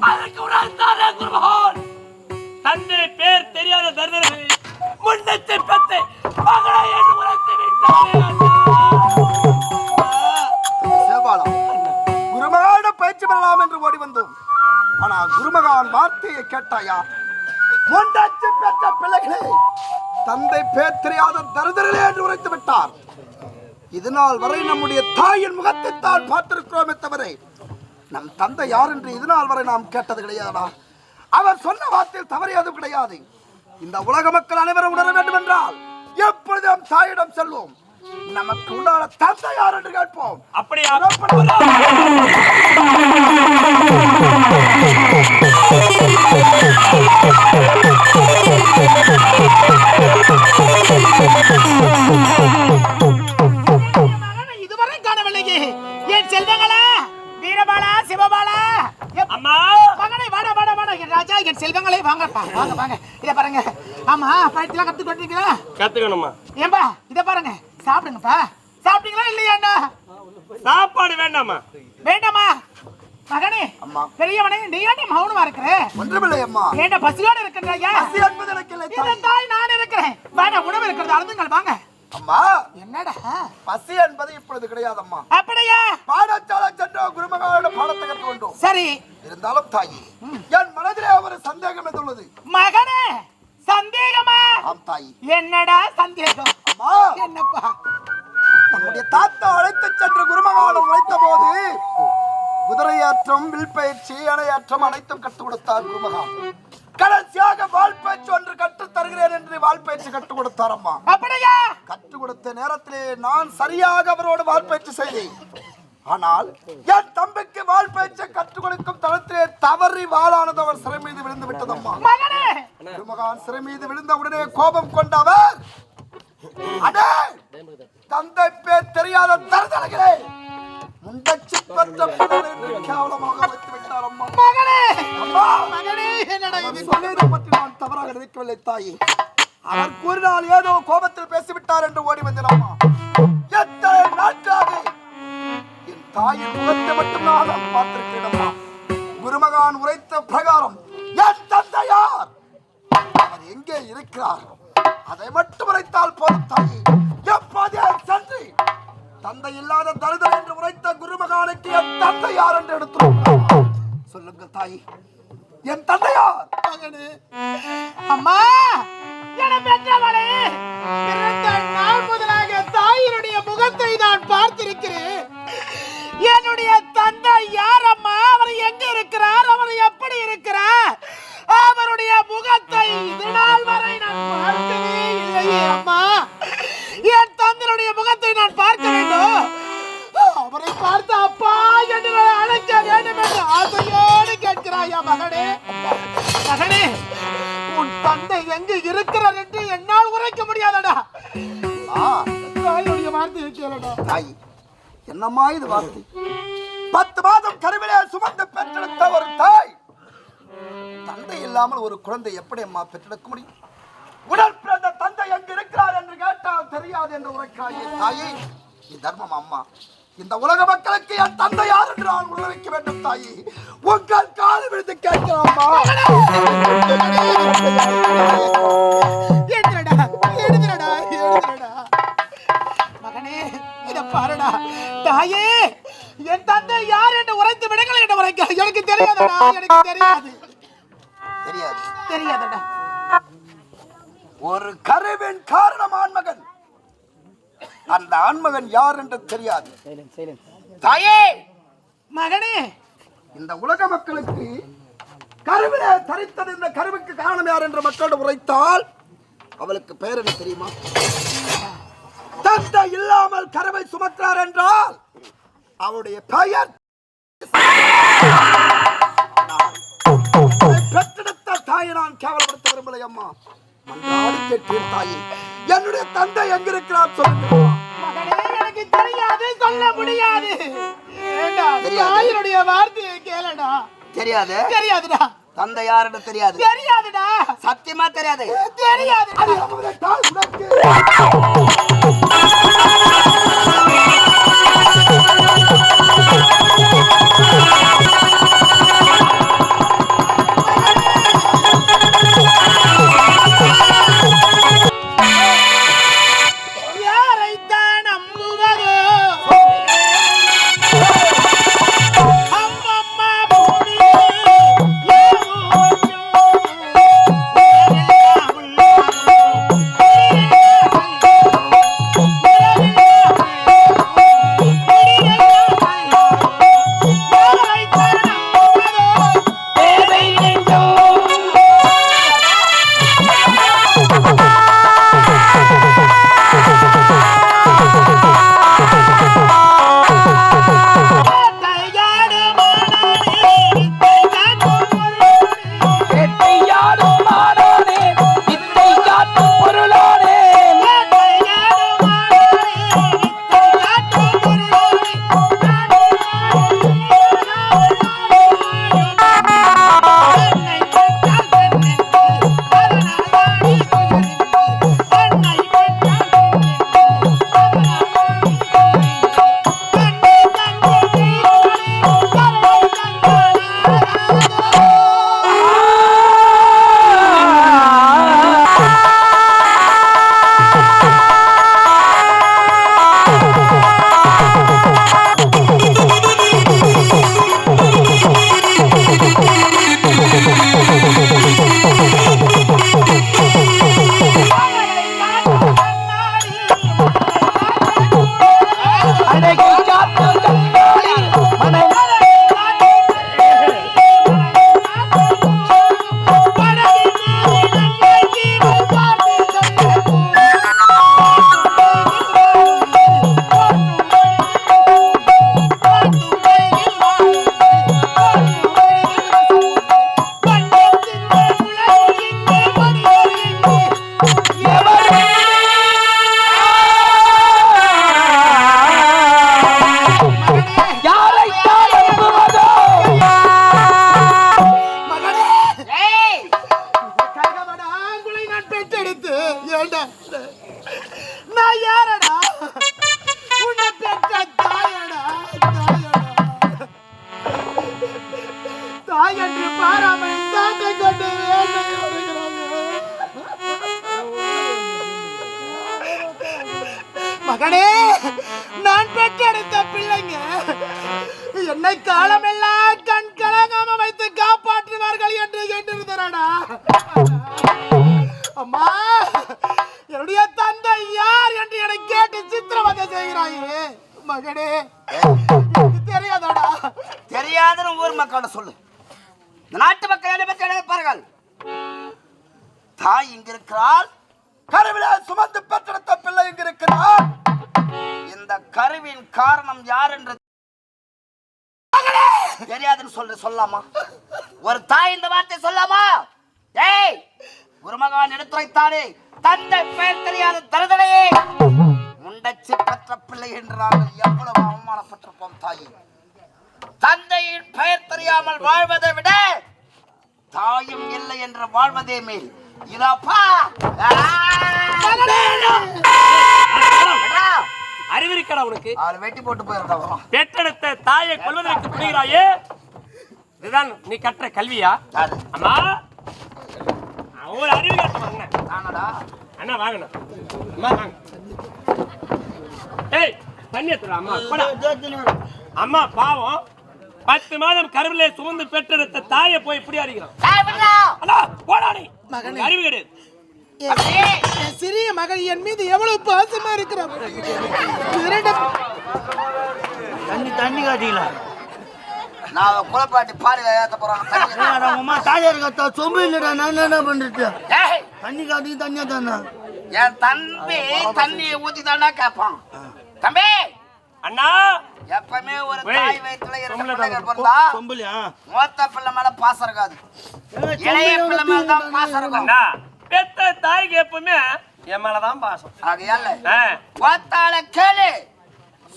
அதற்கு உணர்ந்தாரே குருமகான். தந்தை பேர் தெரியாத தருதர்களை முன்னத்தை பத்தை மகளை என்று உரைத்து விட்டாரே அண்ணா. சேபாலா, குருமகான பயிற்சி பெறலாம் என்று ஓடி வந்தோம். ஆனா குருமகான் வார்த்தையை கேட்டாயா? மூன்றாச்சு பெற்ற பிள்ளைகளே தந்தை பேர் தெரியாத தருதர்களே என்று உரைத்து விட்டார். இதனால் வரை நம்முடைய தாயின் முகத்தை தான் பார்த்திருக்கிறோமே தவிர நம் தந்தை யார் என்று இதனால் வரை நாம் கேட்டது கிடையாதா? அவர் சொன்ன வார்த்தையில் தவறியதும் கிடையாது. இந்த உலக மக்கள் அனைவரும் உணர வேண்டும் என்றால் எப்பொழுதும் தாயிடம் செல்வோம். நமக்கு உண்டான தந்தை யார் என்று கேட்போம். அப்படியா? இதுவரை காணவில்லையே என் செல்வங்களா, வீரபாலா, சிவபாலா. அம்மா, மகனே வாடா வாடா வாடா என் ராஜா, என் செல்வங்களே வாங்கப்பா, வாங்க வாங்க. இத பாருங்க. ஆமா, பயிற்சிலாம் கத்து கொண்டீங்களா? கத்துக்கணுமா? ஏம்பா இத பாருங்க, சாப்பிடுங்கப்பா. சாப்பிட்டீங்களா இல்லையா அண்ணா? சாப்பாடு வேண்டாமா? வேண்டாமா? மகனே, அம்மா. பெரியவனே, நீ ஏன்டா மௌனமா இருக்கிற? ஒன்றுமில்லை அம்மா. ஏன்டா பசியோட இருக்கிறையா? பசி என்பது எனக்கு இல்லை இந்த தாய். தாய் நான் இருக்கிறேன். வாடா, உணவு இருக்கிறது, அழுந்துங்கள் வாங்க. அம்மா என்னடா பசி என்பது இப்பொழுது கிடையாதம்மா. அப்படியா? பாடசாலை சென்றோம், குருமகானோட பாடத்தை கற்றுக்கொண்டோம். சரி. இருந்தாலும் தாயி, என் மனதிலே ஒரு சந்தேகம் எதுள்ளது. மகனே, சந்தேகமா? ஆம் தாயி. என்னடா சந்தேகம்? அம்மா, என்னப்பா? நம்முடைய தாத்தா அழைத்து சென்று குருமகானம் உழைத்த போது குதிரையாற்றம், வில் பயிற்சி, அணையாற்றம் அனைத்தும் கற்றுக் கொடுத்தார் குருமகான். கடைசியாக வாழ்பயிற்சி ஒன்று கற்றுத் தருகிறேன் என்று வாழ்பயிற்சி கற்றுக் கொடுத்தார் அம்மா. அப்படியா? கற்றுக் கொடுத்த நேரத்திலே நான் சரியாக அவரோடு வாழ்பயிற்சி செய்தேன். ஆனால் என் தம்பிக்கு வாழ்பயிற்சி கற்றுக் கொடுக்கும் தளத்திலே தவறி வாளானது அவர் சிறை மீது விழுந்து விட்டதம்மா. மகனே, குருமகான் சிறை மீது விழுந்த உடனே கோபம் கொண்டவர், அடே தந்தை பேர் தெரியாத தருதலைகளே, முண்டச்சி பெற்ற பிள்ளை என்று கேவலமாக வைத்து விட்டார் அம்மா. மகனே, அம்மா, மகனே, என்னடா இது? சொல்லியதை பற்றி நான் தவறாக நினைக்கவில்லை தாயி. அவர் கூறினால் ஏதோ கோபத்தில் பேசிவிட்டார் என்று ஓடி வந்தேன் அம்மா. எத்தனை நாட்களாக என் தாயின் முகத்தை மட்டும் நான் பார்த்திருக்கிறேன் அம்மா. குருமகான் உரைத்த பிரகாரம் என் தந்தையார் அவர் எங்கே இருக்கிறார் அதை மட்டும் உரைத்தால் போதும் தாயி. எப்போதே சென்று தந்தை இல்லாத தருதல் என்று உரைத்த குருமகானுக்கு என் தந்தை யார் என்று எடுத்து சொல்லுங்கள் தாயி. என் தந்தையார்? மகனே, அம்மா, என பெற்றவளே, பிறந்த நாள் முதலாக தாயினுடைய முகத்தை நான் பார்த்திருக்கிறேன். என்னுடைய தந்தை யார் அம்மா? அவர் எங்க இருக்கிறார்? அவர் எப்படி இருக்கிறார்? அவருடைய முகத்தை இது நாள் வரை நான் பார்க்கவே இல்லையே அம்மா. என் தந்தையுடைய முகத்தை நான் பார்க்க வேண்டும். அவரை பார்த்து அப்பா என்று அழைக்க வேண்டும் என்று ஆசையோடு கேட்கிறாயா மகனே? மகனே, உன் தந்தை எங்கு இருக்கிறார் என்று என்னால் உரைக்க முடியாதடா. தாயுடைய வார்த்தையை கேளடா. தாய், என்னம்மா இது வார்த்தை? 10 மாதம் கருவிலே சுமந்து பெற்றெடுத்த ஒரு தாய் தந்தை இல்லாமல் ஒரு குழந்தை எப்படி அம்மா பெற்றெடுக்க முடியும்? உடல் பிறந்த தந்தை எங்கு இருக்கிறார் என்று கேட்டால் தெரியாது என்று உரைக்காயே தாயே. இது தர்மம் அம்மா. இந்த உலக மக்களுக்கு என் தந்தை யார் என்று நான் உணர்விக்க வேண்டும் தாயே. உங்கள் கால் விழுந்து கேட்கிறோம்மா. மகனே, இத பாருடா. தாயே, என் தந்தை யார் என்று உரைத்து விடுங்கள் என்று உரைக்க எனக்கு தெரியாதடா. எனக்கு தெரியாது. தெரியாதடா. ஒரு கருவின் காரணம் ஆண்மகன். அந்த ஆண்மகன் யார் என்று தெரியாது தாயே. மகனே, இந்த உலக மக்களுக்கு கருவிலே தரித்தது இந்த கருவுக்கு காரணம் யார் என்று மக்களிடம் உரைத்தால் அவளுக்கு பெயர் என்ன தெரியுமா? தந்தை இல்லாமல் கருவை சுமக்கிறார் என்றால் அவருடைய பெயர் பெற்றெடுத்த தாயை நான் கேவலப்படுத்த விரும்பலை அம்மா. மன்றாடி கேட்டேன் தாயே, என்னுடைய தந்தை எங்கிருக்கிறார் சொல்லுங்க. மகனே, எனக்கு தெரியாது, சொல்ல முடியாது. தாயினுடைய வார்த்தையை கேளடா. தெரியாது? தெரியாதுடா. தந்தை யார் என்று தெரியாது? தெரியாதுடா. சத்தியமா தெரியாது? தெரியாது. யாரைத்தான் நம்புவதோ? அம்மம்மா பூமியே மகனே, நான் பெற்றெடுத்த பிள்ளைங்க என்னை காலமெல்லாம் கண் கலங்காம வைத்து காப்பாற்றுவார்கள் என்று கேட்டிருந்தா. அம்மா, என்னுடைய தந்தை யார் என்று என்னை கேட்டு சித்திரவதை செய்கிறாயே மகனே, தெரியாதாடா? தெரியாதுன்னு ஊர் மக்களோட சொல்லு. இந்த நாட்டு மக்கள் என்னை பற்றி நினைப்பார்கள். தாய் இங்க இருக்கிறாள், கருவில சுமந்து பெற்றெடுத்த பிள்ளை இங்க இருக்கிறார். இந்த கருவின் காரணம் யார் என்று தெரியாதுன்னு சொல்லாமா? ஒரு தாய் இந்த வார்த்தை சொல்லாமா? ஏய், குருமகான் எடுத்துரைத்தானே, தந்தை பெயர் தெரியாத தருதலையே முண்டச்சி பெற்ற பிள்ளை என்று நாங்கள் எவ்வளவு அவமானப்பட்டிருப்போம். தாய் தந்தையின் பெயர் தெரியாமல் வாழ்வதை விட தாயும் இல்லை என்று வாழ்வதே மேல். இதப்பா அறிவிருக்கடா உனக்கு? வெட்டி போட்டு போயிருந்தா பெற்றெடுத்த தாயை கொல்வதற்கு புரிகிறாயே, இதுதான் நீ கற்ற கல்வியா? அம்மா, ஒரு அறிவு கட்ட தானடா அண்ணா வாங்கண்ணா. அம்மா வாங்க. ஏய், தண்ணி எடுத்துடா. அம்மா போடா. அம்மா பாவம், 10 மாதம் கருவிலே சுமந்து பெற்றெடுத்த தாயை போய் இப்படி அடிக்கிறான். அண்ணா போடா. நீ அறிவு கிடையாது. என் சிறிய மகன் என் மீது எவ்வளவு பாசமா இருக்கிறான். தண்ணி காட்டிங்களா? நான் குளப்பாட்டி பாடி ஏத்த போறாங்க. அம்மா தாயார் கத்தா சொம்பு இல்லடா, நான் என்ன பண்றது? தண்ணி காட்டி தண்ணியா தானே. என் தம்பி தண்ணியை ஊத்தி தானா கேட்பான். தம்பி அண்ணா, எப்பவுமே ஒரு தாய் வயிற்றுல இருக்க பிள்ளைகள் பிறந்தா சொம்புலையா? மூத்த பிள்ளை மேல பாசம் இருக்காது, இளைய பிள்ளை மேல தான் பாசம் இருக்கும். அண்ணா, பெத்த தாய்க்கு எப்பவுமே என் மேலதான் பாசம். ஆகையால கோத்தால கேளு,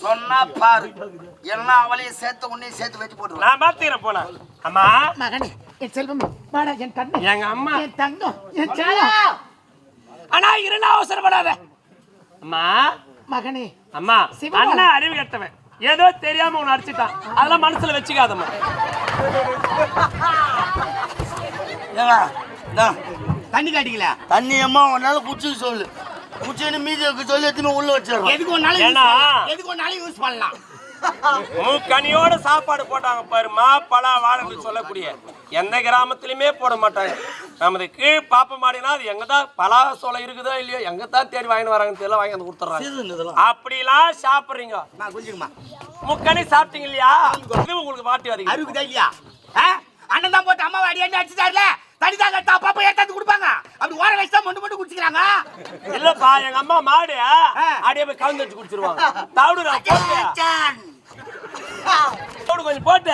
சொன்னா பாரு, எல்லாம் அவளையும் சேர்த்து உன்னையும் சேர்த்து வெட்டி போட்டு நான் பாத்துக்கிறேன். போனா அம்மா, மகனே, என் செல்வம், வாடா என் கண்ணு, எங்க அம்மா, என் தங்கம், என் செல்வம். அண்ணா இருண்ணா, அவசரப்படாத. அம்மா மகனே, அம்மா, அண்ணா அறிவு கட்டவன், ஏதோ தெரியாம உன்னை அடிச்சுட்டான், அதெல்லாம் மனசுல வச்சுக்காதம்மா. தண்ணி காட்டிக்கல. தண்ணி அம்மா உன்னால குடிச்சு சொல்லு, குடிச்சுன்னு மீதி சொல்லி எத்தனை உள்ள வச்சிடறோம். எதுக்கு ஒன்னாலும் யூஸ் பண்ணலாம். மூக்கனியோட சாப்பாடு போட்டாங்க பாரு, மா பலா வாழைன்னு சொல்லக்கூடிய எந்த கிராமத்திலுமே போட மாட்டாங்க. நமது கீழ் பாப்ப மாடினா அது எங்கதான் பலா சோளம் இருக்குதோ இல்லையோ, எங்கதான் தேடி வாங்கி வராங்கன்னு தெரியல, வாங்கி வந்து கொடுத்துறாங்க. அப்படிலாம் சாப்பிடுறீங்க. முக்கனி சாப்பிட்டீங்க இல்லையா? இது உங்களுக்கு வாட்டி வரீங்க. அருகுதா இல்லையா? அண்ணன் தான் போட்டு அம்மாவை அடி அடிச்சுட்டாருல, தனி தான் கட்டா பாப்பா ஏத்தாந்து கொடுப்பாங்க. அப்படி ஓர வயசு தான் மொண்டு குடிச்சுக்கிறாங்க. இல்லப்பா, எங்க அம்மா மாடு அப்படியே போய் கவுந்து வச்சு குடிச்சிருவாங்க. தவிடு நான் போட்டு கொஞ்சம் போட்டு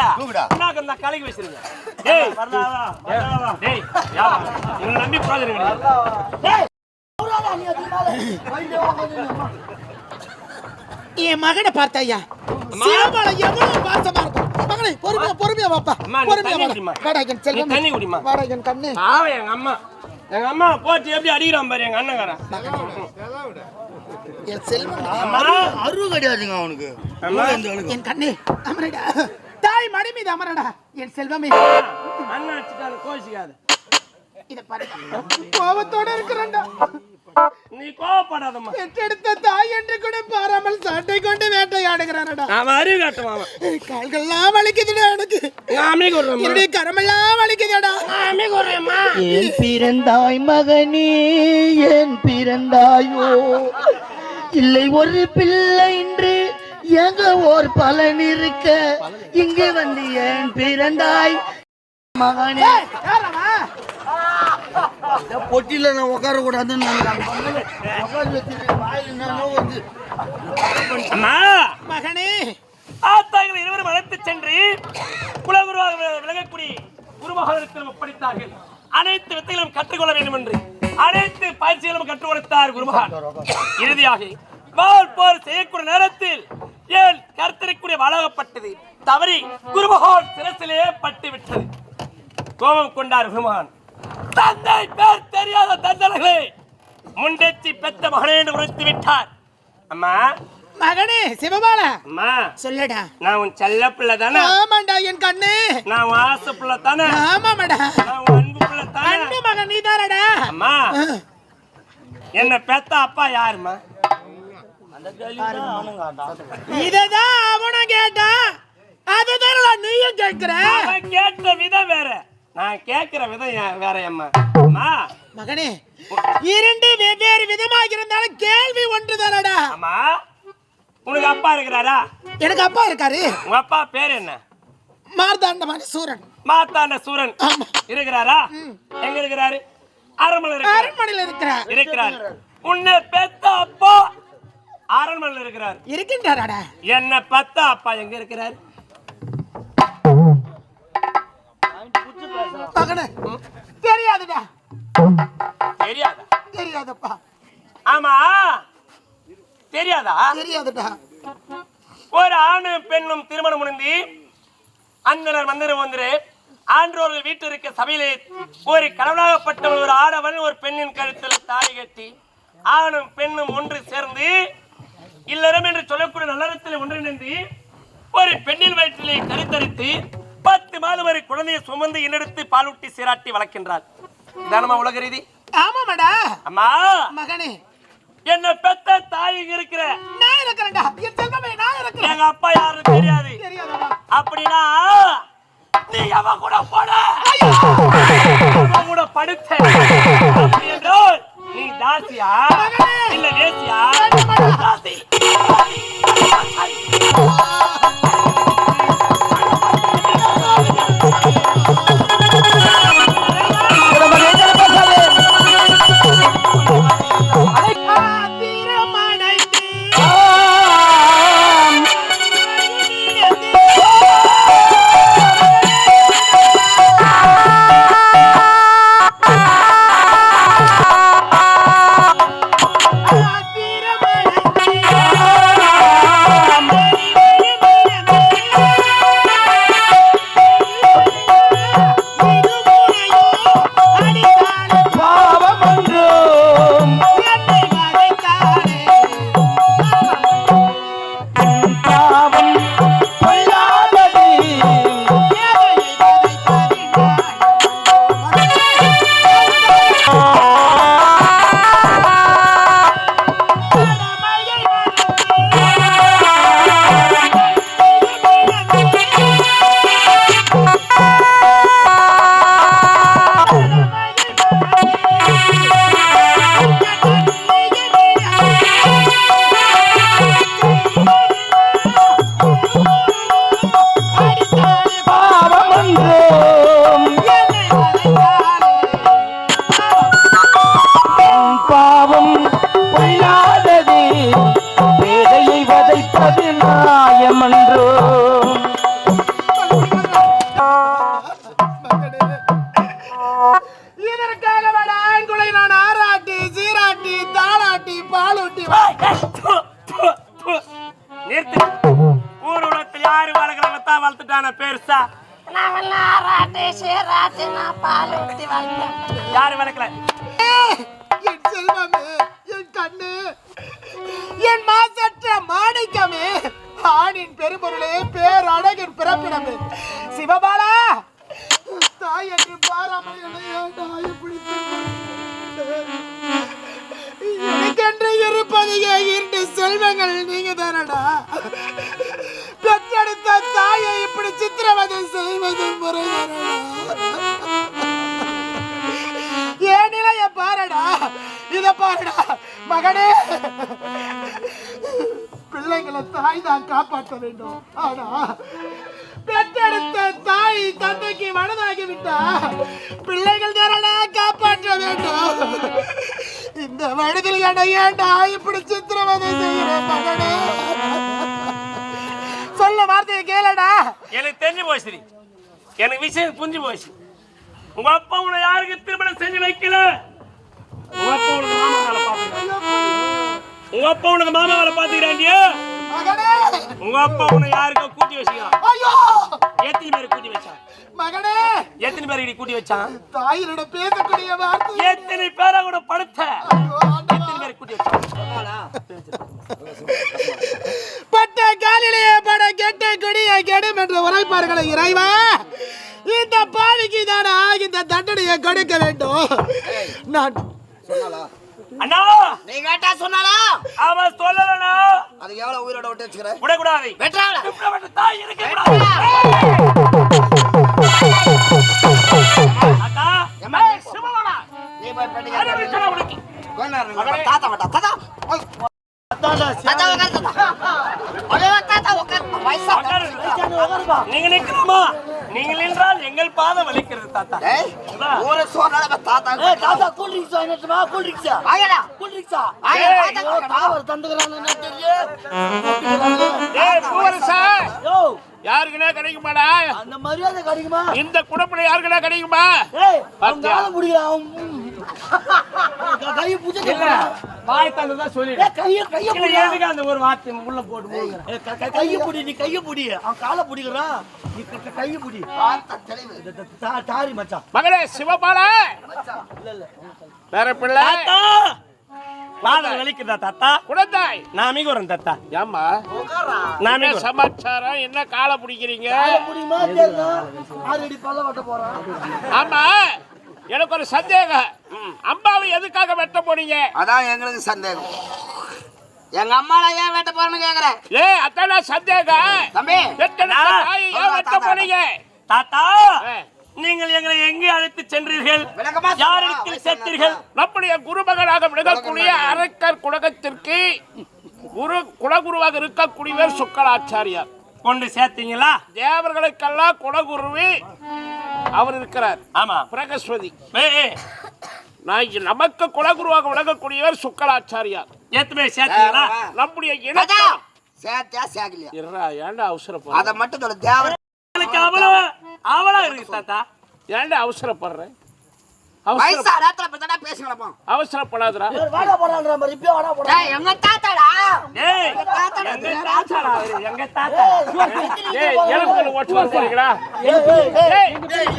என்ன கலக்கி வச்சிருங்க. நம்பி என் மகனை பார்த்தாயா, எவ்வளவு பாசமா இருக்கும். மகனே, பொறுமையா பொறுமையா வாப்பா, பொறுமையா வாடா என் செல்வம், தண்ணி குடிமா. வாடா என் கண்ணு. எங்க அம்மா போட்டு எப்படி அடிக்கிறான் பாரு எங்க அண்ணங்காரன். என் செல்வம், அருவு கிடையாதுங்க அவனுக்கு. என் கண்ணு அமரடா, தாய் மடி மீது அமரடா என் செல்வமே. அண்ணன் அடிச்சுட்டாரு, கோச்சிக்காது. இத பாரு, கோபத்தோட இருக்கிறேன்டா. நீ கோவப்படாதம்மா. பெற்றெடுத்த தாய் என்று கூட பாராமல் சட்டை கொண்டு வேட்டையாடுகிறானடா. அவன் அறிவு காட்டுவான். கால்கள்லாம் வலிக்குதுடா எனக்கு, என்னுடைய கரமெல்லாம் வலிக்குதுடா. ஏன் பிறந்தாய் மகனே, ஏன் பிறந்தாயோ, இல்லை ஒரு பிள்ளை என்று எங்க ஓர் பலன் இருக்க, இங்கு வந்து ஏன் பிறந்தாய் மகனே. பொட்டியில நான் உட்கார கூடாதுன்னு மகனே, ஆத்தாங்கள் இருவரும் அழைத்து சென்று குலகுருவாக விலகக்கூடிய குருமகாலத்தில் ஒப்படைத்தார்கள். அனைத்து வித்தைகளும் கற்றுக்கொள்ள வேண்டும் என்று அனைத்து பயிற்சிகளும் கற்றுக் கொடுத்தார் குருமகான். இறுதியாக வால் போர் செய்யக்கூடிய நேரத்தில் ஏன் கருத்தரைக்கூடிய வழங்கப்பட்டது தவறி குருமகான் சிரசிலே பட்டு விட்டது. கோபம் கொண்டார் குருமகான். தந்தை பேர் தெரியாத தந்தனர்களே, முண்டெச்சி பெத்த மகனே என்று உரைத்து விட்டார். அம்மா, மகனே சிவபாலா, அம்மா சொல்லடா. நான் உன் செல்ல பிள்ளை தானே? ஆமாண்டா என் கண்ணு. நான் உன் ஆசை பிள்ளை தானே? ஆமாடா. நான் உன் அன்பு பிள்ளை தானே? அன்பு மகன் நீதானடா. அம்மா, என்ன பெத்த அப்பா யாருமா? இததான் அவனும் கேட்டான், அதுதான் நீயும் கேட்கிற. அவன் கேட்ட விதம் வேற, நான் கேட்கிற விதம் வேற. அம்மா மகனே, இரண்டு வெவ்வேறு விதமாக இருந்தாலும் கேள்வி ஒன்றுதானடா. அம்மா, உனக்கு அப்பா இருக்கிறாரா? எனக்கு அப்பா இருக்காரு. உங்க அப்பா பேர் என்ன? மார்த்தாண்ட சூரன். மார்த்தாண்ட சூரன் இருக்கிறாரா? எங்க இருக்கிறாரு? அரண்மனையில் இருக்கிறார். உன்னை பெத்த அப்பா அரண்மனையில் இருக்கிறார். இருக்கின்றாரா? என்ன பெத்த அப்பா எங்க இருக்கிறார்? மகனே, தெரியாதுடா. தெரியாதா? தெரியாதப்பா. ஆமா, தெரியாதா? தெரியாதுடா. ஒரு ஆணும் பெண்ணும் திருமணம் முடிந்து அந்தனர் மந்திரம் வந்து ஆன்றோர்கள் வீட்டு இருக்க சபையிலே ஒரு கணவனாகப்பட்ட ஒரு ஆடவன் ஒரு பெண்ணின் கழுத்தில் தாலி கட்டி ஆணும் பெண்ணும் ஒன்று சேர்ந்து இல்லறம் என்று சொல்லக்கூடிய நல்லறத்தில் ஒன்றிணைந்து ஒரு பெண்ணின் வயிற்றிலே கருத்தரித்து 10 மாதம் வரை குழந்தையை சுமந்து இன்னெடுத்து பாலூட்டி சீராட்டி வளர்க்கின்றார். தானமா உலக ரீதி? ஆமாடா. அம்மா மகனே, என்ன பெத்த தாய் இருக்கிற நான் இருக்கிறேன்டா. என் செல்வமே, நான் இருக்கிறேன். எங்க அப்பா யாரும் தெரியாது. தெரியாதடா. அப்படின்னா நீ அவன் கூட போட, அவன் கூட படுத்த. அப்படி என்றால் நீ தாசியா இல்ல தேசியா? தாசி. யாரு வளர்க்கல? என் செல்வமே, என் கண்ணு, என் மாசற்ற மாணிக்கமே, ஆணின் பெரும்பொருளே, பேரழகின் பிறப்பிடமே, சிவபாலா, தாய் என்று பாராமல் எனக்கென்று இருப்பது இரண்டு செல்வங்கள் நீங்க தானடா. பெற்றெடுத்த தாயை இப்படி சித்திரவதை செய்வது முறைதானடா. ஏன் நிலைய பாருடா, இத பாருடா மகனே. பிள்ளைங்களை தாய் தான் காப்பாற்ற வேண்டும். ஆனா பெற்றெடுத்த தாய் தந்தைக்கு வனதாகி விட்டா பிள்ளைகள் தானடா காப்பாற்ற வேண்டும். இந்த வயதில் ஏண்டா இப்படி சித்திரவதை செய்கிற மகனே? சொல்ல வார்த்தையை கேளடா. எனக்கு தெரிஞ்சு போச்சு, எனக்கு விஷயம் புரிஞ்சு போச்சு. உங்க அப்பா உன்னை யாருக்கு திருமணம் செஞ்சு வைக்கல? உங்க அப்பா உனக்கு மாமா வேலை பாத்துக்கிறான். உங்க அப்பா உனக்கு மாமா வேலை பாத்துக்கிறாண்டியா? உங்க அப்பா உன்னை யாருக்கோ கூட்டி வச்சுக்கிறான். எத்தனை பேர் கூட்டி வச்சான் மகனே? எத்தனை பேர் கூட்டி வச்சான்? தாயினோட பேசக்கூடிய வார்த்தை எத்தனை பேரை கூட படுத்த எத்தனை பேர் கூட்டி வச்சான்? பட்ட காலிலே பட கெட்ட கொடிய கெடும் என்று உரைப்பார்களை இறைவா, இந்த பாவிக்கு தானா இந்த தண்டனையை கொடுக்க வேண்டும். நான் அண்ணா, நீ கேட்டா சொன்னாலா? அவன் சொல்லலனா விட்டு வச்சுக்கிறேன். விடக்கூடாது. வெட்டுறாளா? தாய் இருக்கு. தாத்தா, ஏம்மா, சிவபாலா, நீ போய் பெட்டிக்கு தாத்தா வட்டா தாத்தா தாத்தா உட்காரு தாத்தா. ஒரே தாத்தா உட்காரு. வயசா நீங்க நிக்கணுமா? நீங்கள் என்றால் எங்கள் பாதம் வலிக்கிறது தாத்தா. ஏய், ஒரு சோறால தாத்தா. தாத்தா கூல் ட்ரிங்க்ஸ் வாங்கிட்டுமா? கூல் ட்ரிங்க்ஸா? வாங்கடா. கூல் ட்ரிங்க்ஸா? தாத்தா தந்துக்கிறான்னு தெரியும். ஏய் பூவரசா, யோ, யாருக்குன்னா கிடைக்குமாடா? அந்த மரியாதை கிடைக்குமா? இந்த குடப்புல யாருக்குன்னா கிடைக்குமா? ஏய், அவங்க கால முடியறான். கையை புடிச்சு வாய் தந்ததா சொல்லி. கையை புடி. எதுக்கு அந்த ஒரு வார்த்தை உள்ள போட்டு மூடுங்க. கையை புடி, நீ கையை புடி. அவன் காலை புடிக்கிறான், நீ கையை புடி. தாரி மச்சான். மகளே சிவபாலா, வேற பிள்ளை தாத்தா, பாதம் வலிக்குதா தாத்தா? குழந்தாய் நான் வரேன் தாத்தா. ஏம்மா நான் என்ன சமாச்சாரம்? என்ன காலை பிடிக்கிறீங்க? புடிமா தேங்க. 6 அடி பல்ல வெட்ட போறான். ஆமா, எனக்கு ஒரு சந்தேகம். அம்மாவை எதுக்காக வெட்ட போனீங்க? அதான் எங்களுக்கு சந்தேகம். எங்க அம்மால ஏன் வெட்ட போறேன்னு கேக்குறேன். ஏய் அதான் சந்தேகம். தம்பி, எத்தனை தாயை ஏன் வெட்ட போனீங்க? தாத்தா, ஏ, நீங்கள் எங்களை எங்கே அழைத்து சென்றீர்கள்? விளக்கமா யாரிடத்தில் சேர்த்தீர்கள்? நம்முடைய குருமகனாக விளங்கக்கூடிய அரக்கர் குலகத்திற்கு குலகுருவாக இருக்கக்கூடியவர் சுக்கராச்சாரியார். கொண்டு சேர்த்தீங்களா? தேவர்களுக்கெல்லாம் குலகுருவி அவர் இருக்கிறார். ஆமா. பிரகஸ்பதி. ஏய், நமக்கு குலகுருவாக விளங்கக்கூடியவர் சுக்கராச்சாரியார். ஏத்துமே சேர்த்தீங்களா? நம்முடைய தாத்தா, இனத்தம் சேத்தியா சேக்கலையா? இருடா, ஏன்டா அவசரப்படுற? அத மட்டும் சொல்ல. தேவர் உங்களுக்கு அவ்வளவு அவளா இருக்கு தாத்தா. ஏன்டா அவசரப்படுற? வயசா நேரத்துல பத்தடா பேசுங்கடா. அவசரப்படாதடா. வாடா போறான்ற மாதிரி இப்ப வாடா போறா. டேய், எங்க தாத்தாடா. ஏய், தாத்தாடா. எங்க தாத்தாடா அவரு, எங்க தாத்தா. ஏய் எலும்புல ஓட்டு வர போறீங்களா? ஏய்,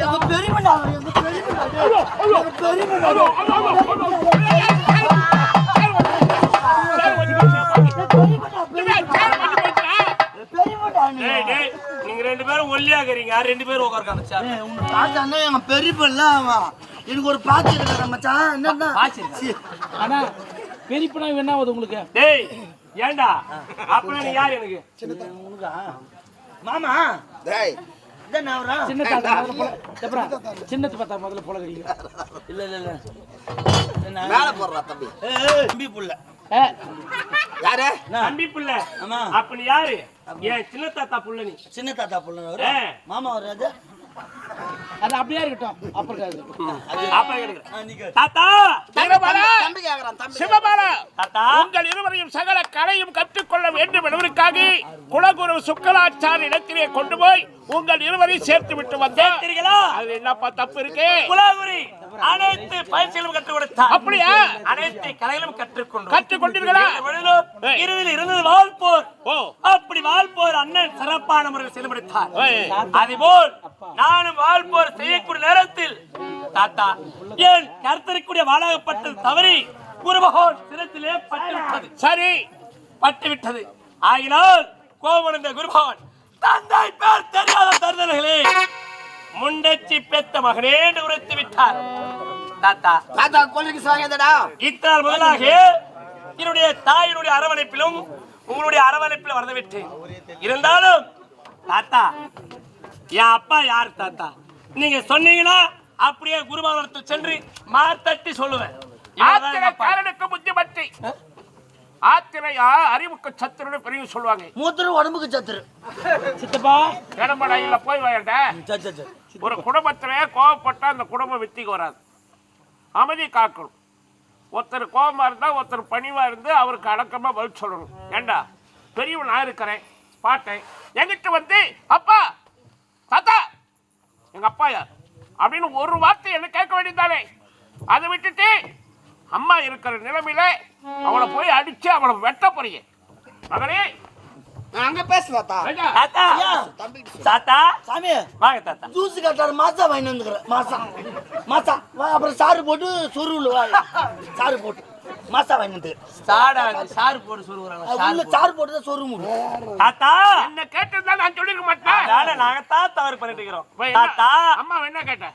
எங்க பெரியமண்ணா, எங்க பெரியமண்ணா. எங்க பெரியமண்ணா. பெரியமண்ணா நீ. டேய், டேய், நீங்க ரெண்டு பேரும் ஒல்லியாகிறீங்க. ரெண்டு பேரும் உட்கார்க்காங்க சார். உங்க தாத்தா என்ன எங்க பெரியப்பல்ல அவன். எனக்கு ஒரு பாத்தி இருக்கா மச்சான். என்னன்னா ஆனா பெரியப்பனா என்ன ஆகுது உங்களுக்கு? டேய், ஏண்டா அப்ப நீ யார் எனக்கு? மாமா. டேய், இதான் நான் வரேன். சின்ன தாத்தா முதல்ல போல சின்னத்து பார்த்தா முதல்ல போல கடிங்க. இல்ல இல்ல இல்ல. மேல போடுறா தம்பி. ஏய் தம்பி புள்ள. யாரு? தம்பி புள்ள. ஆமா. அப்ப நீ யாரு? ஏன் சின்ன தாத்தா புள்ள நீ? சின்ன தாத்தா புள்ள அவரு. மாமா வராது. அது அப்படியே இருக்கட்டும். அப்புறம் இருக்காது. அப்ப கேக்குறேன். தாத்தா, சிவபாலா, தம்பி கேக்குறான் தம்பி. சிவபாலா, தாத்தா, உங்கள் இருவரையும் சகல கலையும் கற்றுக்கொள்ள வேண்டும் என்பதற்காக குலகுரு சுக்கராச்சாரிய இடத்திலே கொண்டு போய் உங்கள் இருவரையும் சேர்த்து விட்டு வந்தோம். சேர்த்தீர்களா? அது என்னப்பா தப்பு இருக்கு? குலாகுரி அனைத்து பயிற்சிகளும் கற்றுக் கொடுத்தார். அப்படியா? அனைத்து கலைகளும் கற்றுக்கொண்டோம். கற்றுக்கொண்டீர்களா? இறுதியில் இருந்தது வாழ்போர். ஓ, அப்படி வாழ்போர் அண்ணன் சிறப்பான முறையில் செயல்படுத்தார். ஓய். அதுபோல் நானும் வாழ்போர் செய்யக்கூடிய நேரத்தில் தாத்தா என் கருத்தரிக்கூடிய வாழாகப்பட்டது தவறி குருபகவான் சிரத்திலே பட்டுவிட்டது. சரி, பட்டுவிட்டது. ஆகினால் கோவணந்த குருபகவான் தந்தை பேர் தெரியாத தருதல்களே முண்டச்சி பெத்த மகனே என்று உரைத்து விட்டார். தாத்தா, தாத்தா கொல்லிக்கு சாயதடா. இத்தனால் முதலாக என்னுடைய தாயினுடைய அரவணைப்பிலும் உங்களுடைய அரவணைப்பிலும் வரது விட்டேன். இருந்தாலும் தாத்தா, என் அப்பா யார் தாத்தா? நீங்க சொன்னீங்கன்னா அப்படியே குருபாவனத்தில் சென்று மார்த்தட்டி சொல்லுவேன். ஆத்திரக்காரனுக்கு புத்திமதி. ஆத்திரையா அறிவுக்கு சத்துருன்னு பெரிய சொல்லுவாங்க. மூத்தரு உடம்புக்கு சத்துரு. சித்தப்பா கடம்படையில போய் வாயண்ட. ஒரு குடும்பத்திலே கோவப்பட்டா அந்த குடும்பம் வெற்றிக்கு வராது. அமைதி காக்கணும். ஒருத்தர் கோபமா இருந்தா ஒருத்தர் பணிவா இருந்து அவருக்கு அடக்கமா பதில் சொல்லணும். ஏண்டா பெரியவன் நான் இருக்கிறேன் பாட்டேன் என்கிட்ட வந்து அப்பா தாத்தா எங்க அப்பா யார் அப்படின்னு ஒரு வார்த்தை என்ன கேட்க வேண்டியதானே. அதை விட்டுட்டு அம்மா இருக்கிற நிலைமையில அவளை போய் அடிச்சு அவளை வெட்ட போறீங்க. மகனே அங்க பேசு தாத்தா. தாத்தா, தாத்தா, சாமி வாங்க தாத்தா. ஜூஸ் கட்டாரு மாசா வாங்கி வந்துக்கிறேன். மாசா அப்புறம் சாறு போட்டு சொருவுல சாறு போட்டு மாசா வாங்கி வந்து சாறு போட்டு சொல்லுறாங்க. உள்ள சாறு போட்டு தான் சொரு முடியும். தாத்தா, என்ன கேட்டிருந்தா நான் சொல்லிருக்க மாட்டேன். அதால நாங்கத்தான் தவறு பண்ணிட்டு இருக்கிறோம். போய் என்ன- தாத்தா, அம்மா என்ன கேட்ட?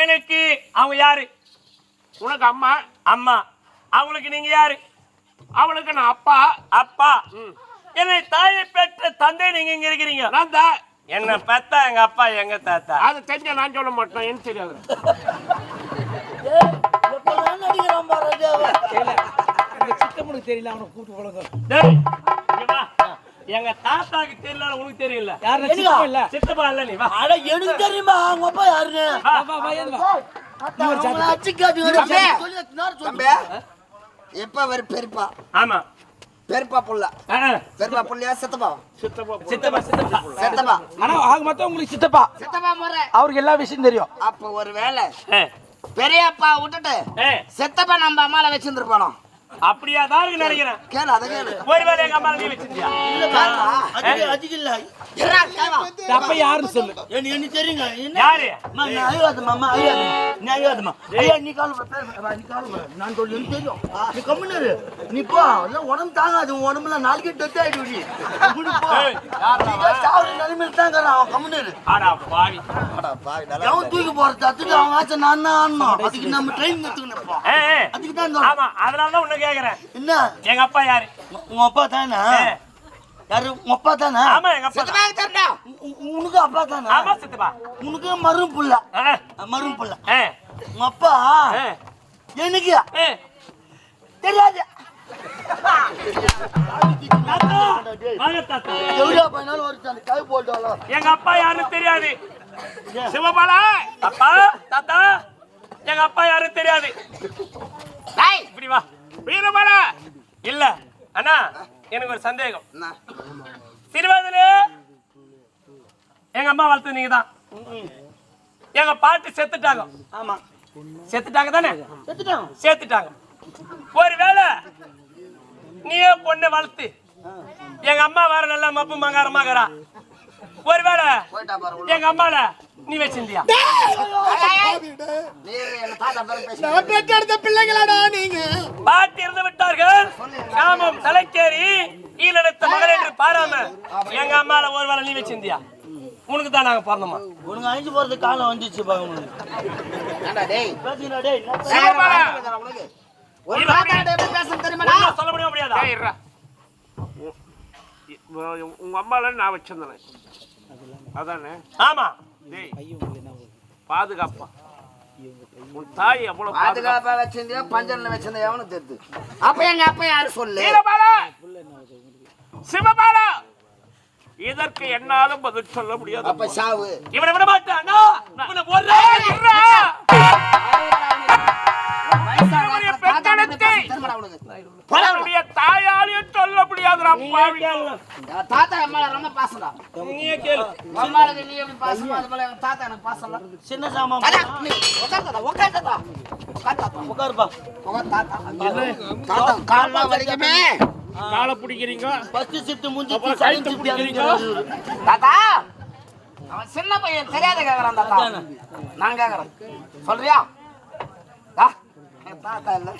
எனக்கு அவங்க யாரு? உனக்கு அம்மா, அம்மா. அவங்களுக்கு நீங்க யாரு? அவளுக்கு நான் அப்பா. அப்பா. என்னை தாயை பெற்ற தந்தை நீங்க இங்க இருக்கிறீங்க. நான் தான். என்ன பெத்தா எங்க அப்பா எங்க தாத்தா? அது தெரிஞ்ச நான் சொல்ல மாட்டேன், எனக்கு தெரியாது. டேய், இங்க வா. எங்க தாத்தாக்கு தெரியல, உனக்கு தெரியல. சித்தப்பா இல்ல நீ வா. அட எனக்கு தெரியுமா அவங்க அப்பா யாருன்னு? எப்ப வர பெருப்பா ஆமா பெருப்பா புள்ள ஆ, ஆ. பெருப்பா புள்ளையா சித்தப்பா சித்தப்பா சித்தப்பா சித்தப்பா ஆனா ஆக மொத்தம் உங்களுக்கு சித்தப்பா சித்தப்பா முறை அவருக்கு எல்லா விஷயம் தெரியும். அப்ப ஒரு வேலை ஏ, பெரியப்பா விட்டுட்டு ஏ, சித்தப்பா நம்ம அம்மால வச்சிருந்துருப்பானோ அப்படியா தான் இருக்கு நினைக்கிறேன். கேளு அதை கேளு ஒருவேளை எங்க அம்மா நீ வச்சிருந்தியா? அதுக்கு இல்ல இருடா, கேளா. அப்ப யாருன்னு சொல்லு. எனக்கு தெரியுங்க என்ன யாரு? அம்மா, நான் அழுகாதம்மா, அம்மா, அழுகாதம்மா. நீ அழுகாதம்மா. ஐயா, நீ கால் வர, பேசுறா, நீ கால் வர. நான் சொல்லு, எனக்கு தெரியும். நீ கம்முனு இரு. நீ போ. எல்லாம் உடம்பு தாங்காது. உன் உடம்புல நாளைக்கே டெத் ஆயிடுவி. இப்படி போ. ஏய், யாருடா நீ தான் சாவுற நிலைமையில தான் இருக்கிறான். அவன் கம்முனு இரு. ஆடா பாவி. எவன் தூக்கி போறது? அதுக்கு அவன் ஆசை நான் தான் ஆடணும். அதுக்கு நம்ம ட்ரெயின் கத்துக்கணும் இப்போ. ஏய், ஏய். அதுக்கு தான் இந்த- ஆமா, அதனால தான் உன்னை கேக்குறேன். என்ன எங்க அப்பா யாரு? உன் அப்பா தானே? ஏ. யாரு உன் அப்பா தானே? ஆமா எங்க அப்பா தான். சித்தப்பா தெரியும்டா. உனக்கு அப்பா தானே? ஆமா சித்தப்பா. உனக்கு மரும் புள்ள. ஆ, மரும் புள்ள. ஆ, உங்க அப்பா ஆ, எனக்கு ஆ. தெரியாது. தாத்தா, வாங்க தாத்தா. எவ்வளோ பண்ணாலும் ஒரு தண்ணி கை போட்டாலும் எங்க அப்பா யாருன்னு தெரியாது. சிவபாலா, அப்பா தாத்தா எங்க அப்பா யாருன்னு தெரியாது. டேய், இப்படி வா. வீரபாலா, இல்ல அண்ணா, எனக்கு ஒரு சந்தேகம். என்ன? சிறுவயதிலே எங்க அம்மா வளர்த்து நீங்க தான். எங்க பாட்டி செத்துட்டாங்க. ஆமா செத்துட்டாங்க தானே? செத்துட்டான். சேர்த்துட்டாங்க. ஒருவேளை நீயே பொண்ணை வளர்த்து எங்க அம்மா வேற நல்லா மப்பு மங்காரமாகறா. ஒருவேளை போயிட்டா பாரு உள்ள. எங்க அம்மால நீ வச்சிருந்தியா? நீ என்ன தாத்தா பேரு பேசி பெற்றெடுத்த பிள்ளைங்களாடா நீங்க. பாட்டி இருந்து விட்டார்கள். காமம் தலைக்கேறி ஈழெடுத்த மகள் என்று பாராம எங்க அம்மால ஒருவேளை நீ வச்சிருந்தியா? உனக்கு தான் நாங்க பிறந்தோமா? உனக்கு அழிஞ்சு போறது காலம் வந்துச்சு பாருங்க. ஏண்டா டேய், பேசுகிறா டேய். சிவபாலா. உனக்கு ஒரு தாத்தா எப்படி பேசணும் தெரியுமாடா? உன்னை சொல்ல முடியாதா? ஏய், இருடா. உங்க அம்மால நான் வச்சிருந்தேன் அதானே? ஆமா. டேய், பாதுகாப்பா. உன் தாய் எவ்வளவு பாதுகாப்பா வச்சிருந்தியா பஞ்சன்ல வச்சிருந்தா எவனும் தெரியுது. அப்ப எங்க அப்பா யாரு சொல்லு. வீரபாலா, சிவபாலா, இதற்கு என்னாலும் பதில் சொல்ல முடியாது. அப்ப சாவு. இவனை விட மாட்டான். இவனை ஒரே இருடா. வயசான தாத்தா வந்து பெத்தெடுத்து பேச தெரியுமாடா உனக்கு? உன்னுடைய தாயாலையும் சொல்ல முடியாதுடா பாவி. என் தாத்தா என் மேல ரொம்ப பாசம்டா. நீயே கேளு. அம்மாளுக்கு நீ எப்படி பாசமோ அது போல எங்க தாத்தா எனக்கு பாசம்டா. சின்ன சாமான் தாத்தா, நீ உட்கார் தாத்தா, உட்கார் தாத்தா. உட்கார் தாத்தா. உட்காருப்பா. உட்கார் தாத்தா. தாத்தா கால்லாம் வலிக்குமே. காலை பிடிக்கிறீங்க, ஃபர்ஸ்ட் ஷிஃப்ட் முடிஞ்சு அப்புறம் கழுத்து பிடிக்கிறீங்க. தாத்தா அவன் சின்ன பையன் தெரியாத கேக்குறான் தாத்தா. நான் கேக்குறேன் சொல்றியா? என் தாத்தா இல்ல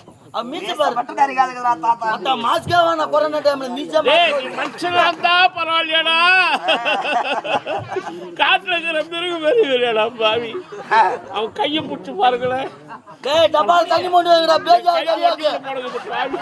மீச்ச பாரு. பட்டதாரி காலுக்குறா தாத்தா. அத்தா மாஸ்கே வானா கொரோனா டைம்ல மீச்ச டேய், நீ மனுஷனா இருந்தா பரவாயில்லையாடா? காட்டுல இருக்கிற மிருகு மாதிரி வரையாடா பாவி. அவன் கையை பிடிச்சு பாருங்களேன். டேய் டபால் தண்ணி மூடி வைங்கடா பேஜா கையை சரியாக்கு. போடுங்க பாவி.